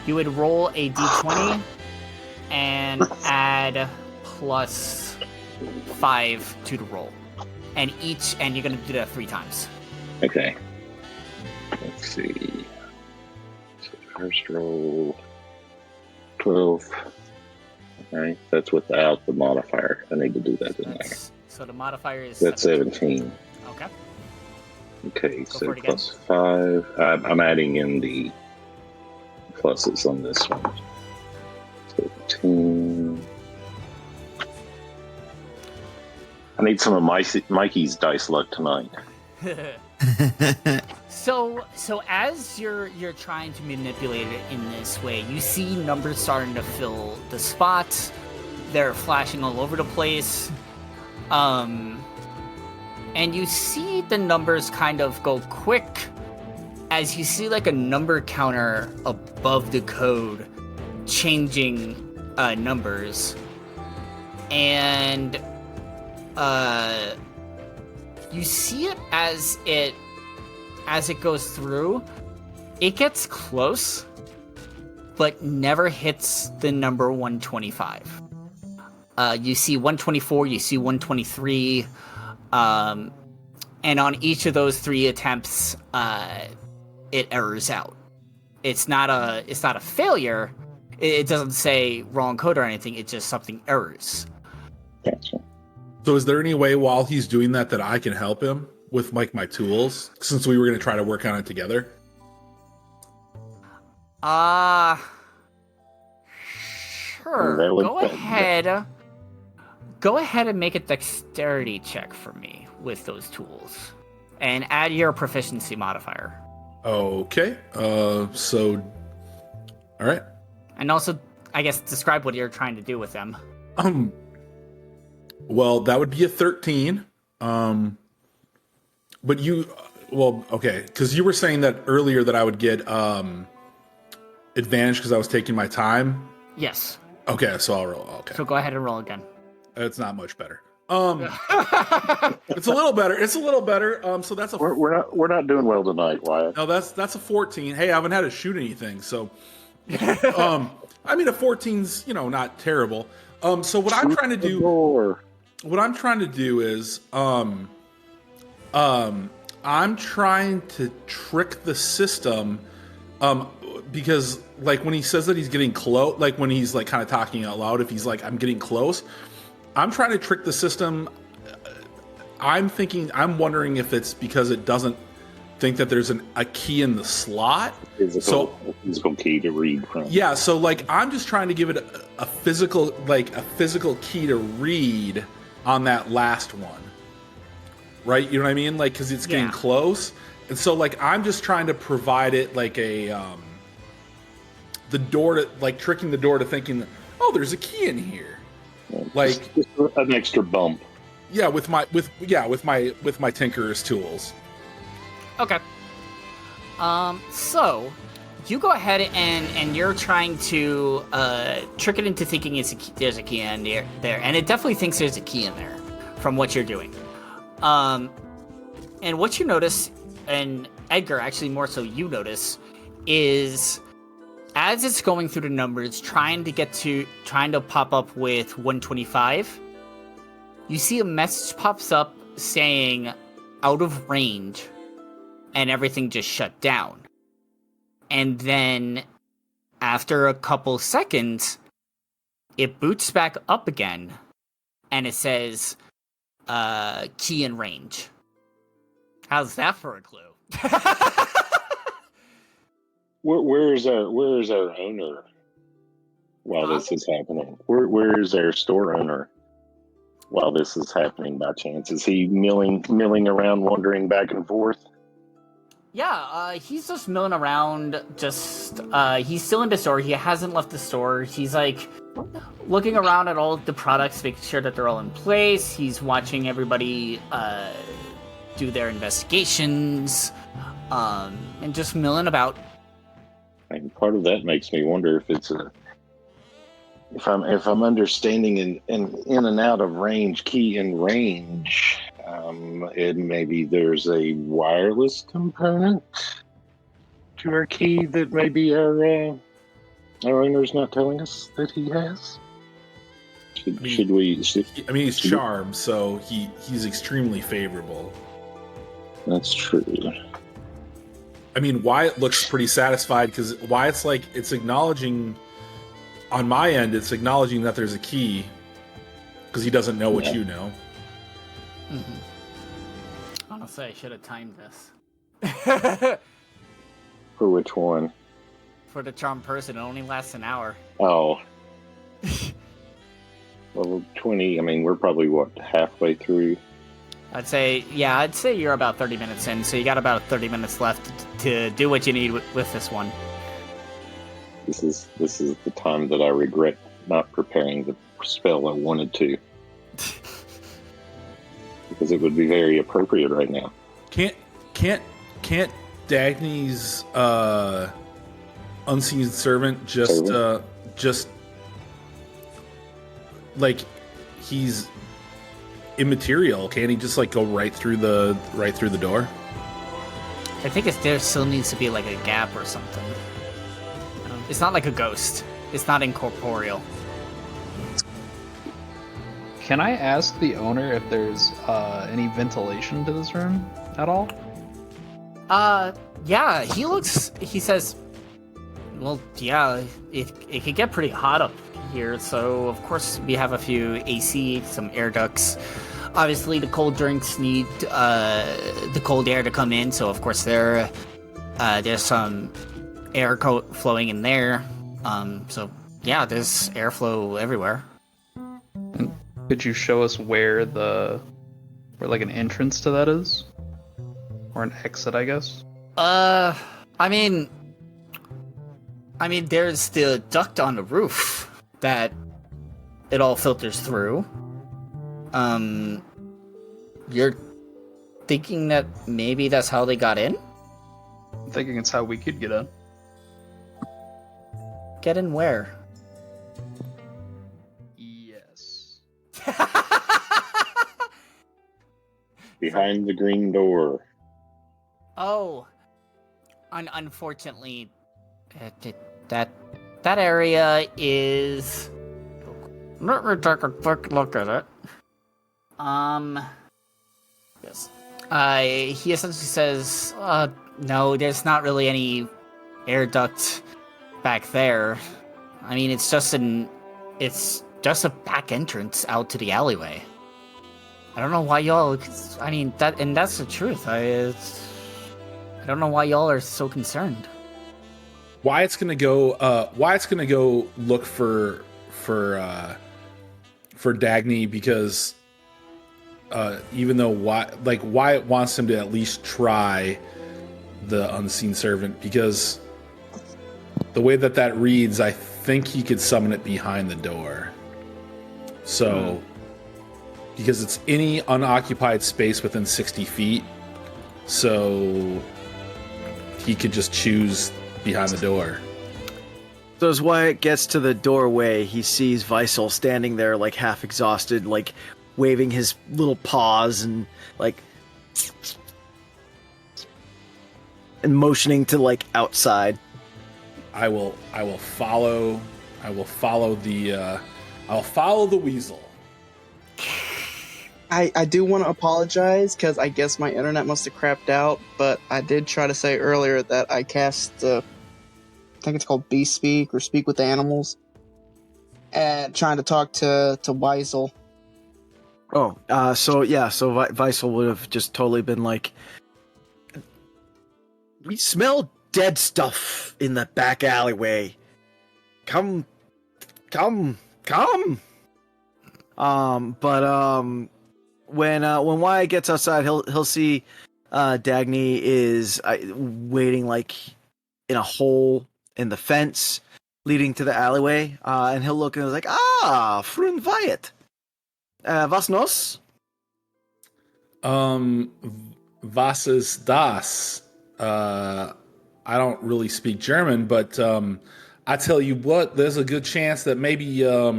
Speaker 1: you would roll a d20 and add plus 5 to the roll. And you're gonna do that 3 times.
Speaker 6: Okay. Let's see. So first roll 12. Alright, that's without the modifier. I need to do that, didn't I?
Speaker 1: So the modifier is...
Speaker 6: That's 17.
Speaker 1: Okay.
Speaker 6: Okay, so plus 5. I'm adding in the pluses on this one. 17. I need some of Mikey's dice luck tonight.
Speaker 1: So as you're trying to manipulate it in this way, you see numbers starting to fill the spots. They're flashing all over the place. And you see the numbers kind of go quick as you see like a number counter above the code changing numbers. And you see it as it goes through. It gets close, but never hits the number 125. You see 124, you see 123, and on each of those 3 attempts, it errors out. It's not a failure. It doesn't say wrong code or anything. It's just something errors.
Speaker 6: Gotcha.
Speaker 3: So is there any way while he's doing that I can help him with like my tools, since we were going to try to work on it together?
Speaker 1: Sure. Go ahead and make a dexterity check for me with those tools. And add your proficiency modifier.
Speaker 3: Okay. So all right.
Speaker 1: And also, I guess, describe what you're trying to do with them.
Speaker 3: Well, that would be a 13. But okay, because you were saying that earlier that I would get advantage because I was taking my time.
Speaker 1: Yes.
Speaker 3: Okay, so I'll roll. Okay.
Speaker 1: So go ahead and roll again.
Speaker 3: It's not much better. It's a little better. So that's a.
Speaker 6: We're not doing well tonight, Wyatt.
Speaker 3: No, that's a 14. Hey, I haven't had to shoot anything, so. I mean, a 14's not terrible. So what I'm trying to do is I'm trying to trick the system, because like when he says that he's getting close, like when he's like kind of talking out loud, if he's like, I'm getting close, I'm trying to trick the system. I'm wondering if it's because it doesn't think that there's a key in the slot.
Speaker 6: Physical key to read from.
Speaker 3: Yeah, so like I'm just trying to give it a physical key to read on that last one. Right? You know what I mean? Like, because it's getting close. And so like I'm just trying to provide it like the door to like tricking the door to thinking, oh, there's a key in here. Like
Speaker 6: just an extra bump.
Speaker 3: Yeah, with my tinkerer's tools.
Speaker 1: Okay. So you go ahead and you're trying to trick it into thinking there's a key in there, and it definitely thinks there's a key in there from what you're doing. And what you notice, and Edgar, actually more so you notice, is as it's going through the numbers, trying to pop up with 125, you see a message pops up saying out of range, and everything just shut down. And then after a couple seconds, it boots back up again, and it says key in range. How's that for a clue?
Speaker 6: Where is our owner while this is happening? Where is our store owner while this is happening by chance? Is he milling around, wandering back and forth?
Speaker 1: Yeah, he's just milling around, he's still in the store, he hasn't left the store, he's like looking around at all the products, making sure that they're all in place, he's watching everybody do their investigations, and just milling about.
Speaker 6: And part of that makes me wonder if it's if I'm understanding in and out of range, key in range, and maybe there's a wireless component to our key that maybe our owner's not telling us that he has. Should we?
Speaker 3: I mean, he's charmed, so he's extremely favorable.
Speaker 6: That's true.
Speaker 3: I mean, Wyatt looks pretty satisfied because Wyatt's like, it's acknowledging, on my end, it's acknowledging that there's a key because he doesn't know what you know.
Speaker 1: Mm-hmm. Honestly, I should have timed this.
Speaker 6: For which one?
Speaker 1: For the charmed person, it only lasts an hour.
Speaker 6: Oh. Well, 20, I mean, we're probably, halfway through?
Speaker 1: I'd say you're about 30 minutes in, so you got about 30 minutes left to do what you need with this one.
Speaker 6: This is the time that I regret not preparing the spell I wanted to. Because it would be very appropriate right now.
Speaker 3: Can't Dagny's unseen servant just like he's immaterial. Can't he just like go right through the door?
Speaker 1: I think there still needs to be like a gap or something. It's not like a ghost. It's not incorporeal.
Speaker 7: Can I ask the owner if there's any ventilation to this room at all?
Speaker 1: Yeah, he says, well, yeah, it could get pretty hot up here, so of course we have a few AC, some air ducts. Obviously the cold drinks need, the cold air to come in, so of course there's some air flowing in there. So yeah, there's airflow everywhere.
Speaker 7: And could you show us where like an entrance to that is? Or an exit, I guess?
Speaker 1: I mean, there's the duct on the roof that it all filters through. You're thinking that maybe that's how they got in?
Speaker 7: I'm thinking it's how we could get in.
Speaker 1: Get in where?
Speaker 7: Yes.
Speaker 6: Behind the green door.
Speaker 1: Oh. Unfortunately, that area is... Let me take a quick look at it. Yes. He essentially says, no, there's not really any air duct back there. I mean, it's just a back entrance out to the alleyway. I don't know why y'all, that's the truth. I don't know why y'all are so concerned.
Speaker 3: Wyatt's gonna go look for Dagny because even though Wyatt wants him to at least try the unseen servant, because the way that reads, I think he could summon it behind the door. So, because it's any unoccupied space within 60 feet, so he could just choose behind the door.
Speaker 5: So as Wyatt gets to the doorway, he sees Weissel standing there, like half exhausted, like waving his little paws and like and motioning to like outside.
Speaker 3: I will follow the weasel.
Speaker 4: I do want to apologize because I guess my internet must have crapped out, but I did try to say earlier that I cast I think it's called Beast Speak or Speak with the Animals, and trying to talk to Weisel.
Speaker 5: So Weissel would have just totally been like, we smell dead stuff in the back alleyway. Come. When Wyatt gets outside, he'll see Dagny is waiting like in a hole in the fence leading to the alleyway, and he'll look and he's like, Frun Wyatt. Was nos?
Speaker 3: Was ist das? I don't really speak German, but I tell you what, there's a good chance that maybe your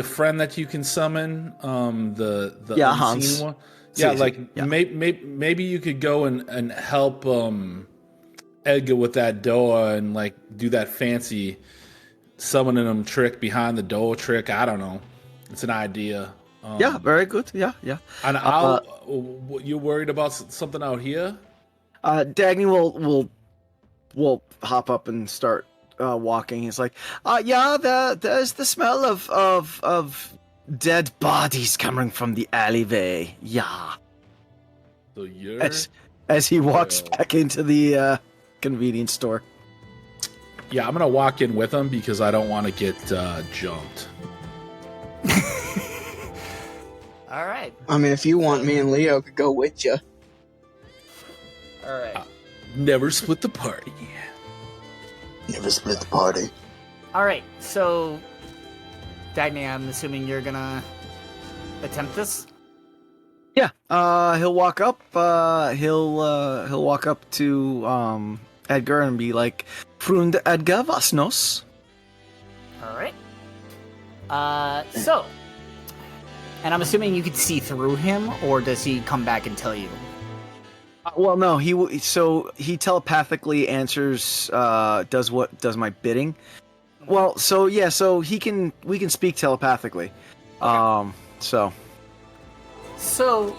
Speaker 3: friend that you can summon, the
Speaker 5: Hans.
Speaker 3: one, maybe you could go and help Edgar with that door and like do that fancy summoning him trick behind the door trick. I don't know. It's an idea.
Speaker 5: Yeah, very good. Yeah.
Speaker 3: And you worried about something out here?
Speaker 5: Dagny will hop up and start walking. He's like, there's the smell of dead bodies coming from the alleyway. Yeah.
Speaker 3: So you're
Speaker 5: as he walks back into the convenience store.
Speaker 3: Yeah, I'm gonna walk in with him because I don't want to get jumped.
Speaker 1: All right.
Speaker 4: I mean, if you want, me and Leo could go with you.
Speaker 1: All right.
Speaker 3: Never split the party.
Speaker 4: Never split the party.
Speaker 1: All right. So, Dagny, I'm assuming you're gonna attempt this.
Speaker 5: Yeah. He'll walk up. He'll walk up to Edgar and be like, "Frund Edgar, was nos?"
Speaker 1: All right. So, And I'm assuming you could see through him, or does he come back and tell you?
Speaker 5: Well, no, he telepathically answers, does my bidding. Well, so we can speak telepathically.
Speaker 1: Okay.
Speaker 5: So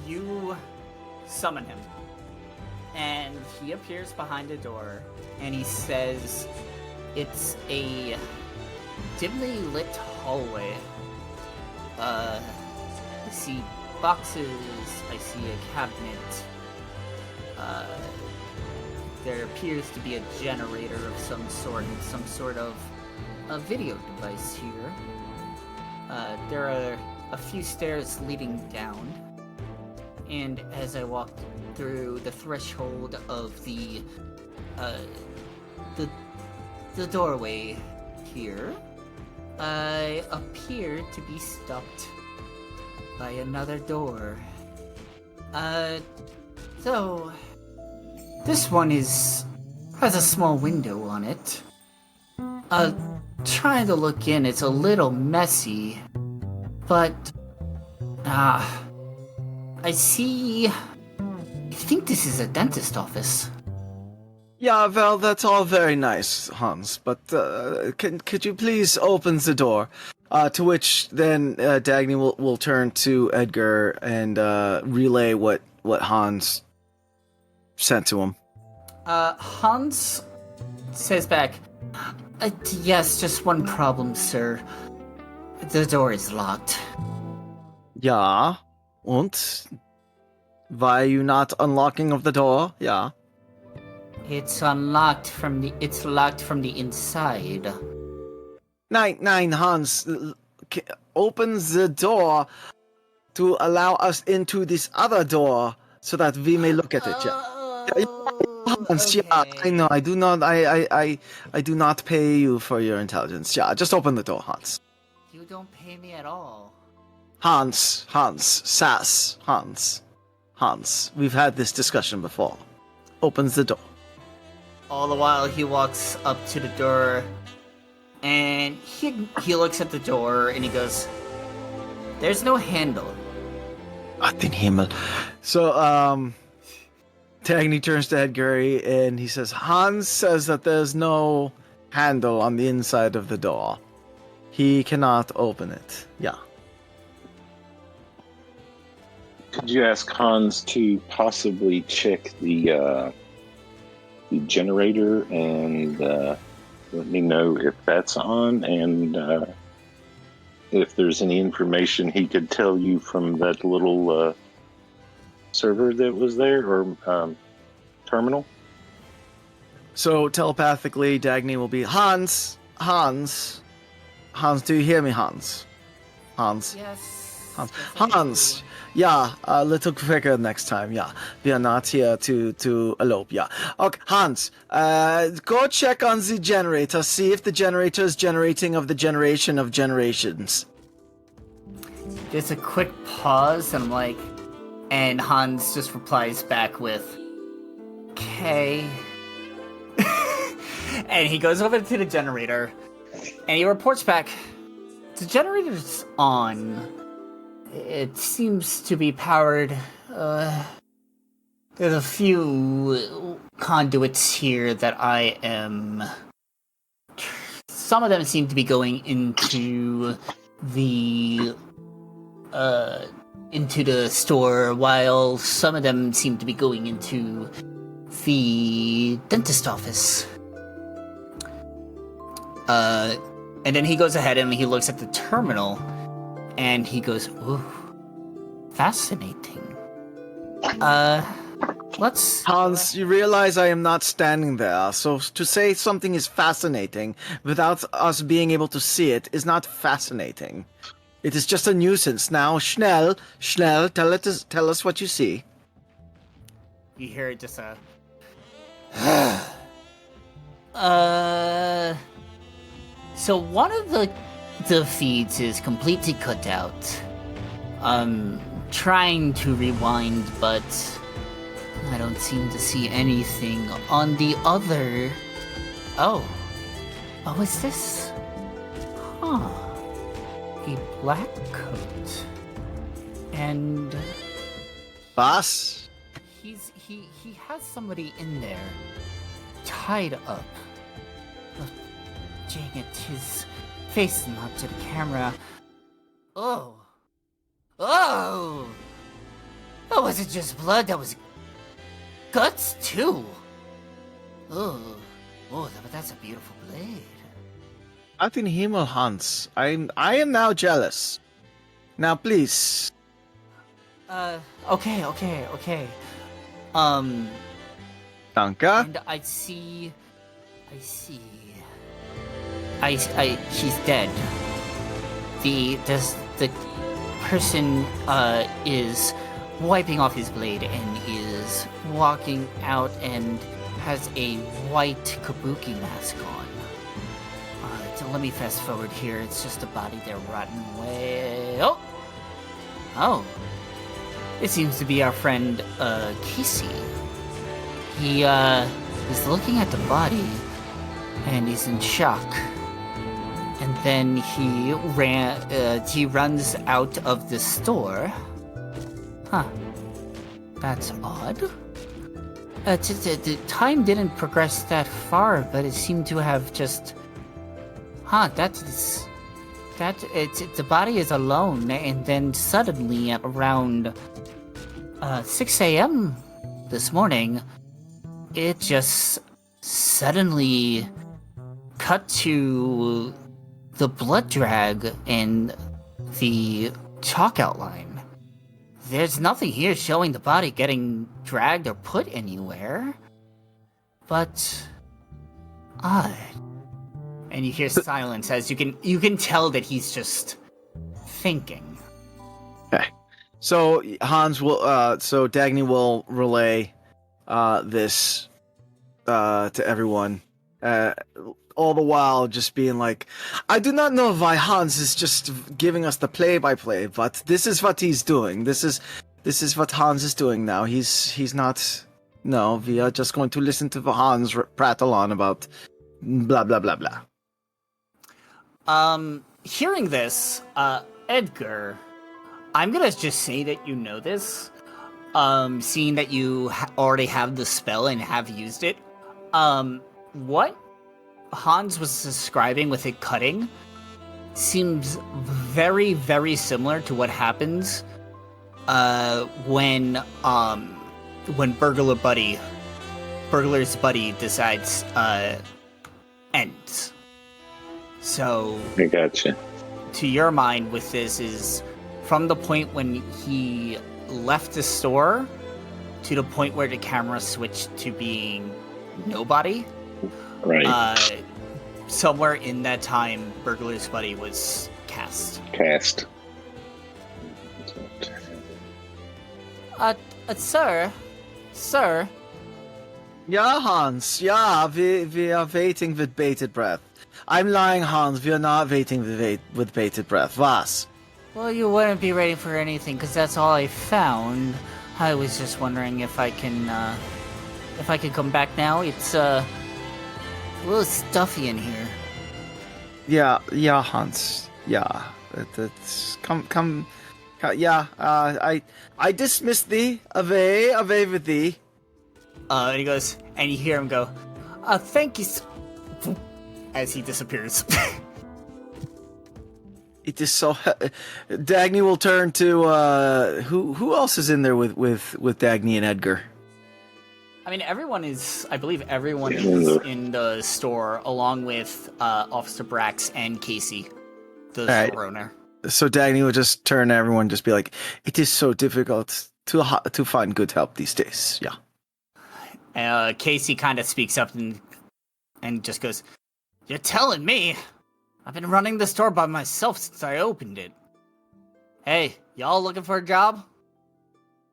Speaker 1: you summon him, and he appears behind a door, and he says, "It's a dimly lit hallway. I see boxes. I see a cabinet. There appears to be a generator of some sort and some sort of a video device here. There are a few stairs leading down, and as I walk through the threshold of the doorway here, I appear to be stopped by another door. So this one has a small window on it. Trying to look in, it's a little messy, but I think this is a dentist office.
Speaker 5: yeah, well, that's all very nice, Hans. But could you please open the door? To which then Dagny will turn to Edgar and relay what Hans sent to him.
Speaker 1: Hans says back, yes, just one problem, sir. The door is locked.
Speaker 5: Ja, und? Why are you not unlocking of the door? Ja.
Speaker 1: It's locked from the inside.
Speaker 5: Nein, Hans. Open the door to allow us into this other door so that we may look at it. Hans,
Speaker 1: Okay.
Speaker 5: yeah, I know. I do not pay you for your intelligence. Yeah, just open the door, Hans.
Speaker 1: You don't pay me at all.
Speaker 5: Hans, Sass, Hans. We've had this discussion before. Opens the door.
Speaker 1: All the while, he walks up to the door, and he looks at the door, and he goes, "There's no handle."
Speaker 5: Gott den Himmel. So, Dagny turns to Edgar and he says, Hans says that there's no handle on the inside of the door. He cannot open it. Yeah.
Speaker 6: Could you ask Hans to possibly check the generator and let me know if that's on and if there's any information he could tell you from that little server that was there or terminal?
Speaker 5: So telepathically, Dagny will be, Hans, do you hear me, Hans?
Speaker 1: Yes.
Speaker 5: Hans, yeah, a little quicker next time, yeah. We are not here to elope, yeah. Okay, Hans, go check on the generator, see if the generator is generating of the generation of generations.
Speaker 1: Just a quick pause, and I'm like, and Hans just replies back with, "Okay." And he goes over to the generator, and he reports back, "The generator's on. It seems to be powered. There's a few conduits here that I am... Some of them seem to be going into the store, while some of them seem to be going into the dentist office." And then he goes ahead and he looks at the terminal, and he goes, "Ooh, fascinating. Let's..."
Speaker 5: Hans, you realize I am not standing there, so to say something is fascinating without us being able to see it is not fascinating. It is just a nuisance. Now, Schnell, tell us what you see.
Speaker 1: You hear it just So one of the feeds is completely cut out. I'm trying to rewind, but I don't seem to see anything on the other. Oh, is this? Huh. a black coat. And
Speaker 5: Boss?
Speaker 1: he has somebody in there, tied up. But dang it, his face is not to the camera. Oh! That wasn't just blood, that was guts too. Oh, but that's a beautiful blade.
Speaker 5: Out in Himmel, Hans. I am now jealous. Now, please.
Speaker 1: Okay.
Speaker 5: Danke.
Speaker 1: And I see. He's dead. The person is wiping off his blade and is walking out and has a white kabuki mask on. So let me fast forward here. It's just a body there rotting away. Oh. It seems to be our friend Casey. He is looking at the body and he's in shock. And then he runs out of the store. Huh. That's odd. The time didn't progress that far, but it seemed to have just... the body is alone, and then suddenly at around 6 a.m. this morning, it just suddenly cut to the blood drag and the chalk outline. There's nothing here showing the body getting dragged or put anywhere. But odd. And you hear silence as you can tell that he's just thinking.
Speaker 5: Okay. So Hans will so Dagny will relay this to everyone. All the while just being like, I do not know why Hans is just giving us the play-by-play, but this is what he's doing. This is what Hans is doing now. He's not... No, we are just going to listen to Hans prattle on about blah, blah, blah, blah.
Speaker 1: Hearing this, Edgar, I'm gonna just say that you know this. Seeing that you already have the spell and have used it. What Hans was describing with it cutting seems very, very similar to what happens when Burglar's buddy decides ends. So
Speaker 6: I gotcha.
Speaker 1: To your mind with this is from the point when he left the store to the point where the camera switched to being nobody.
Speaker 6: Right.
Speaker 1: Somewhere in that time, Burglar's buddy was cast. Sir.
Speaker 5: Yeah, Hans. Yeah, we are waiting with bated breath. I'm lying, Hans. We are not waiting with bated breath. Was?
Speaker 1: Well, you wouldn't be ready for anything, because that's all I found. I was just wondering if I can come back now. It's a little stuffy in here.
Speaker 5: Yeah, Hans. Yeah, it's come. Yeah, I dismiss thee. Away with thee.
Speaker 1: And he goes, and you hear him go, thank you, as he disappears.
Speaker 5: It is so. Dagny will turn to who else is in there with Dagny and Edgar?
Speaker 1: I mean, I believe everyone is in the store, along with Officer Brax and Casey, the store owner.
Speaker 5: So Dagny will just turn to everyone, just be like, "It is so difficult to find good help these days." Yeah.
Speaker 1: Casey kind of speaks up and just goes, "You're telling me? I've been running the store by myself since I opened it. Hey, y'all looking for a job?"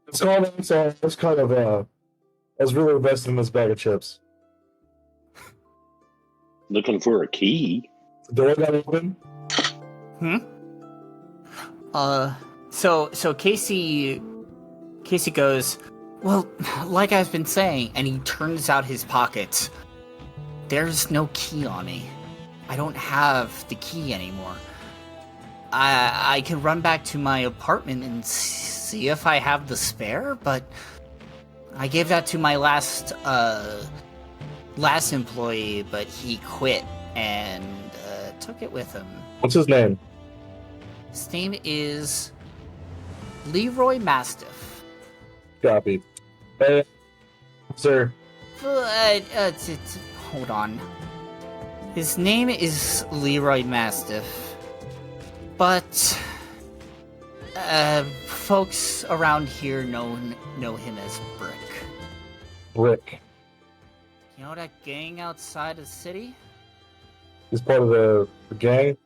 Speaker 2: It's kind of as really invested in this bag of chips.
Speaker 6: Looking for a key?
Speaker 2: The door got open?
Speaker 1: So Casey goes, well, like I've been saying, and he turns out his pockets. There's no key on me. I don't have the key anymore. I could run back to my apartment and see if I have the spare, but I gave that to my last employee, but he quit and took it with him.
Speaker 2: What's his name?
Speaker 1: His name is Leroy Mastiff.
Speaker 2: Copy. Sir.
Speaker 1: Hold on. His name is Leroy Mastiff, but folks around here know him as Brick.
Speaker 2: Brick.
Speaker 1: You know that gang outside the city?
Speaker 2: He's part of the gang?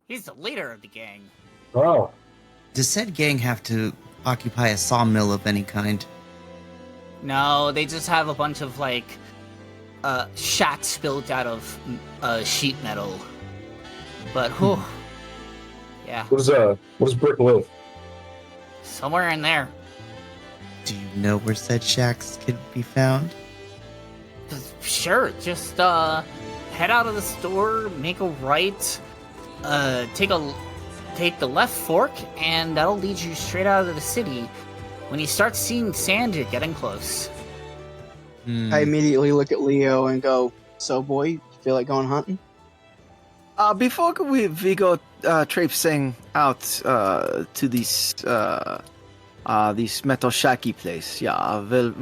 Speaker 1: He's the leader of the gang.
Speaker 2: Oh.
Speaker 8: Does said gang have to occupy a sawmill of any kind?
Speaker 1: No, they just have a bunch of, like, shacks built out of sheet metal. But, whew. Yeah.
Speaker 2: Where does Brick live?
Speaker 1: Somewhere in there.
Speaker 8: Do you know where said shacks could be found?
Speaker 1: Sure, just head out of the store, make a right, take the left fork, and that'll lead you straight out of the city. When you start seeing sand, you're getting close.
Speaker 4: I immediately look at Leo and go, "So, boy, you feel like going hunting?"
Speaker 5: Before we go traipsing out to these metal shacky place,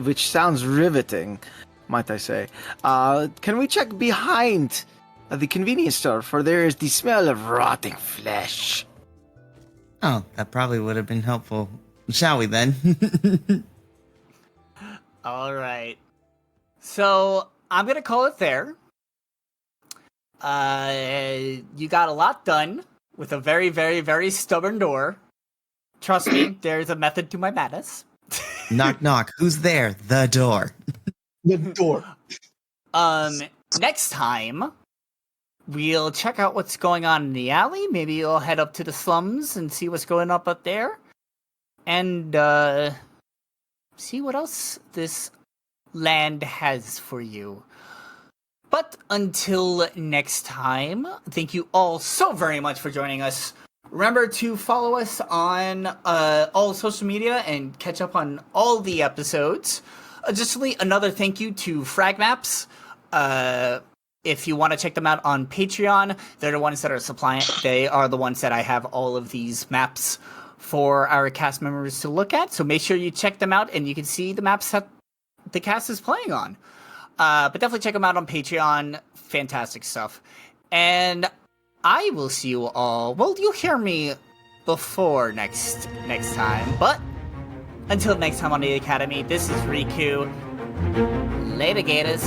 Speaker 5: which sounds riveting, might I say. Can we check behind the convenience store, for there is the smell of rotting flesh.
Speaker 8: Oh, that probably would have been helpful. Shall we then?
Speaker 1: All right. So I'm gonna call it there. You got a lot done with a very, very, very stubborn door. Trust me, there's a method to my madness.
Speaker 8: Knock, knock. Who's there? The door.
Speaker 4: The door.
Speaker 1: Next time, we'll check out what's going on in the alley. Maybe you'll head up to the slums and see what's going up there. And, see what else this land has for you. But until next time, thank you all so very much for joining us. Remember to follow us on all social media and catch up on all the episodes. Additionally, another thank you to Fragmaps. If you want to check them out on Patreon, they're the ones that are supplying. They are the ones that I have all of these maps for our cast members to look at. So make sure you check them out and you can see the maps that the cast is playing on. But definitely check them out on Patreon. Fantastic stuff. And I will see you all. Well, you'll hear me before next time. But until next time on the Academy, this is Riku. Later, Gators.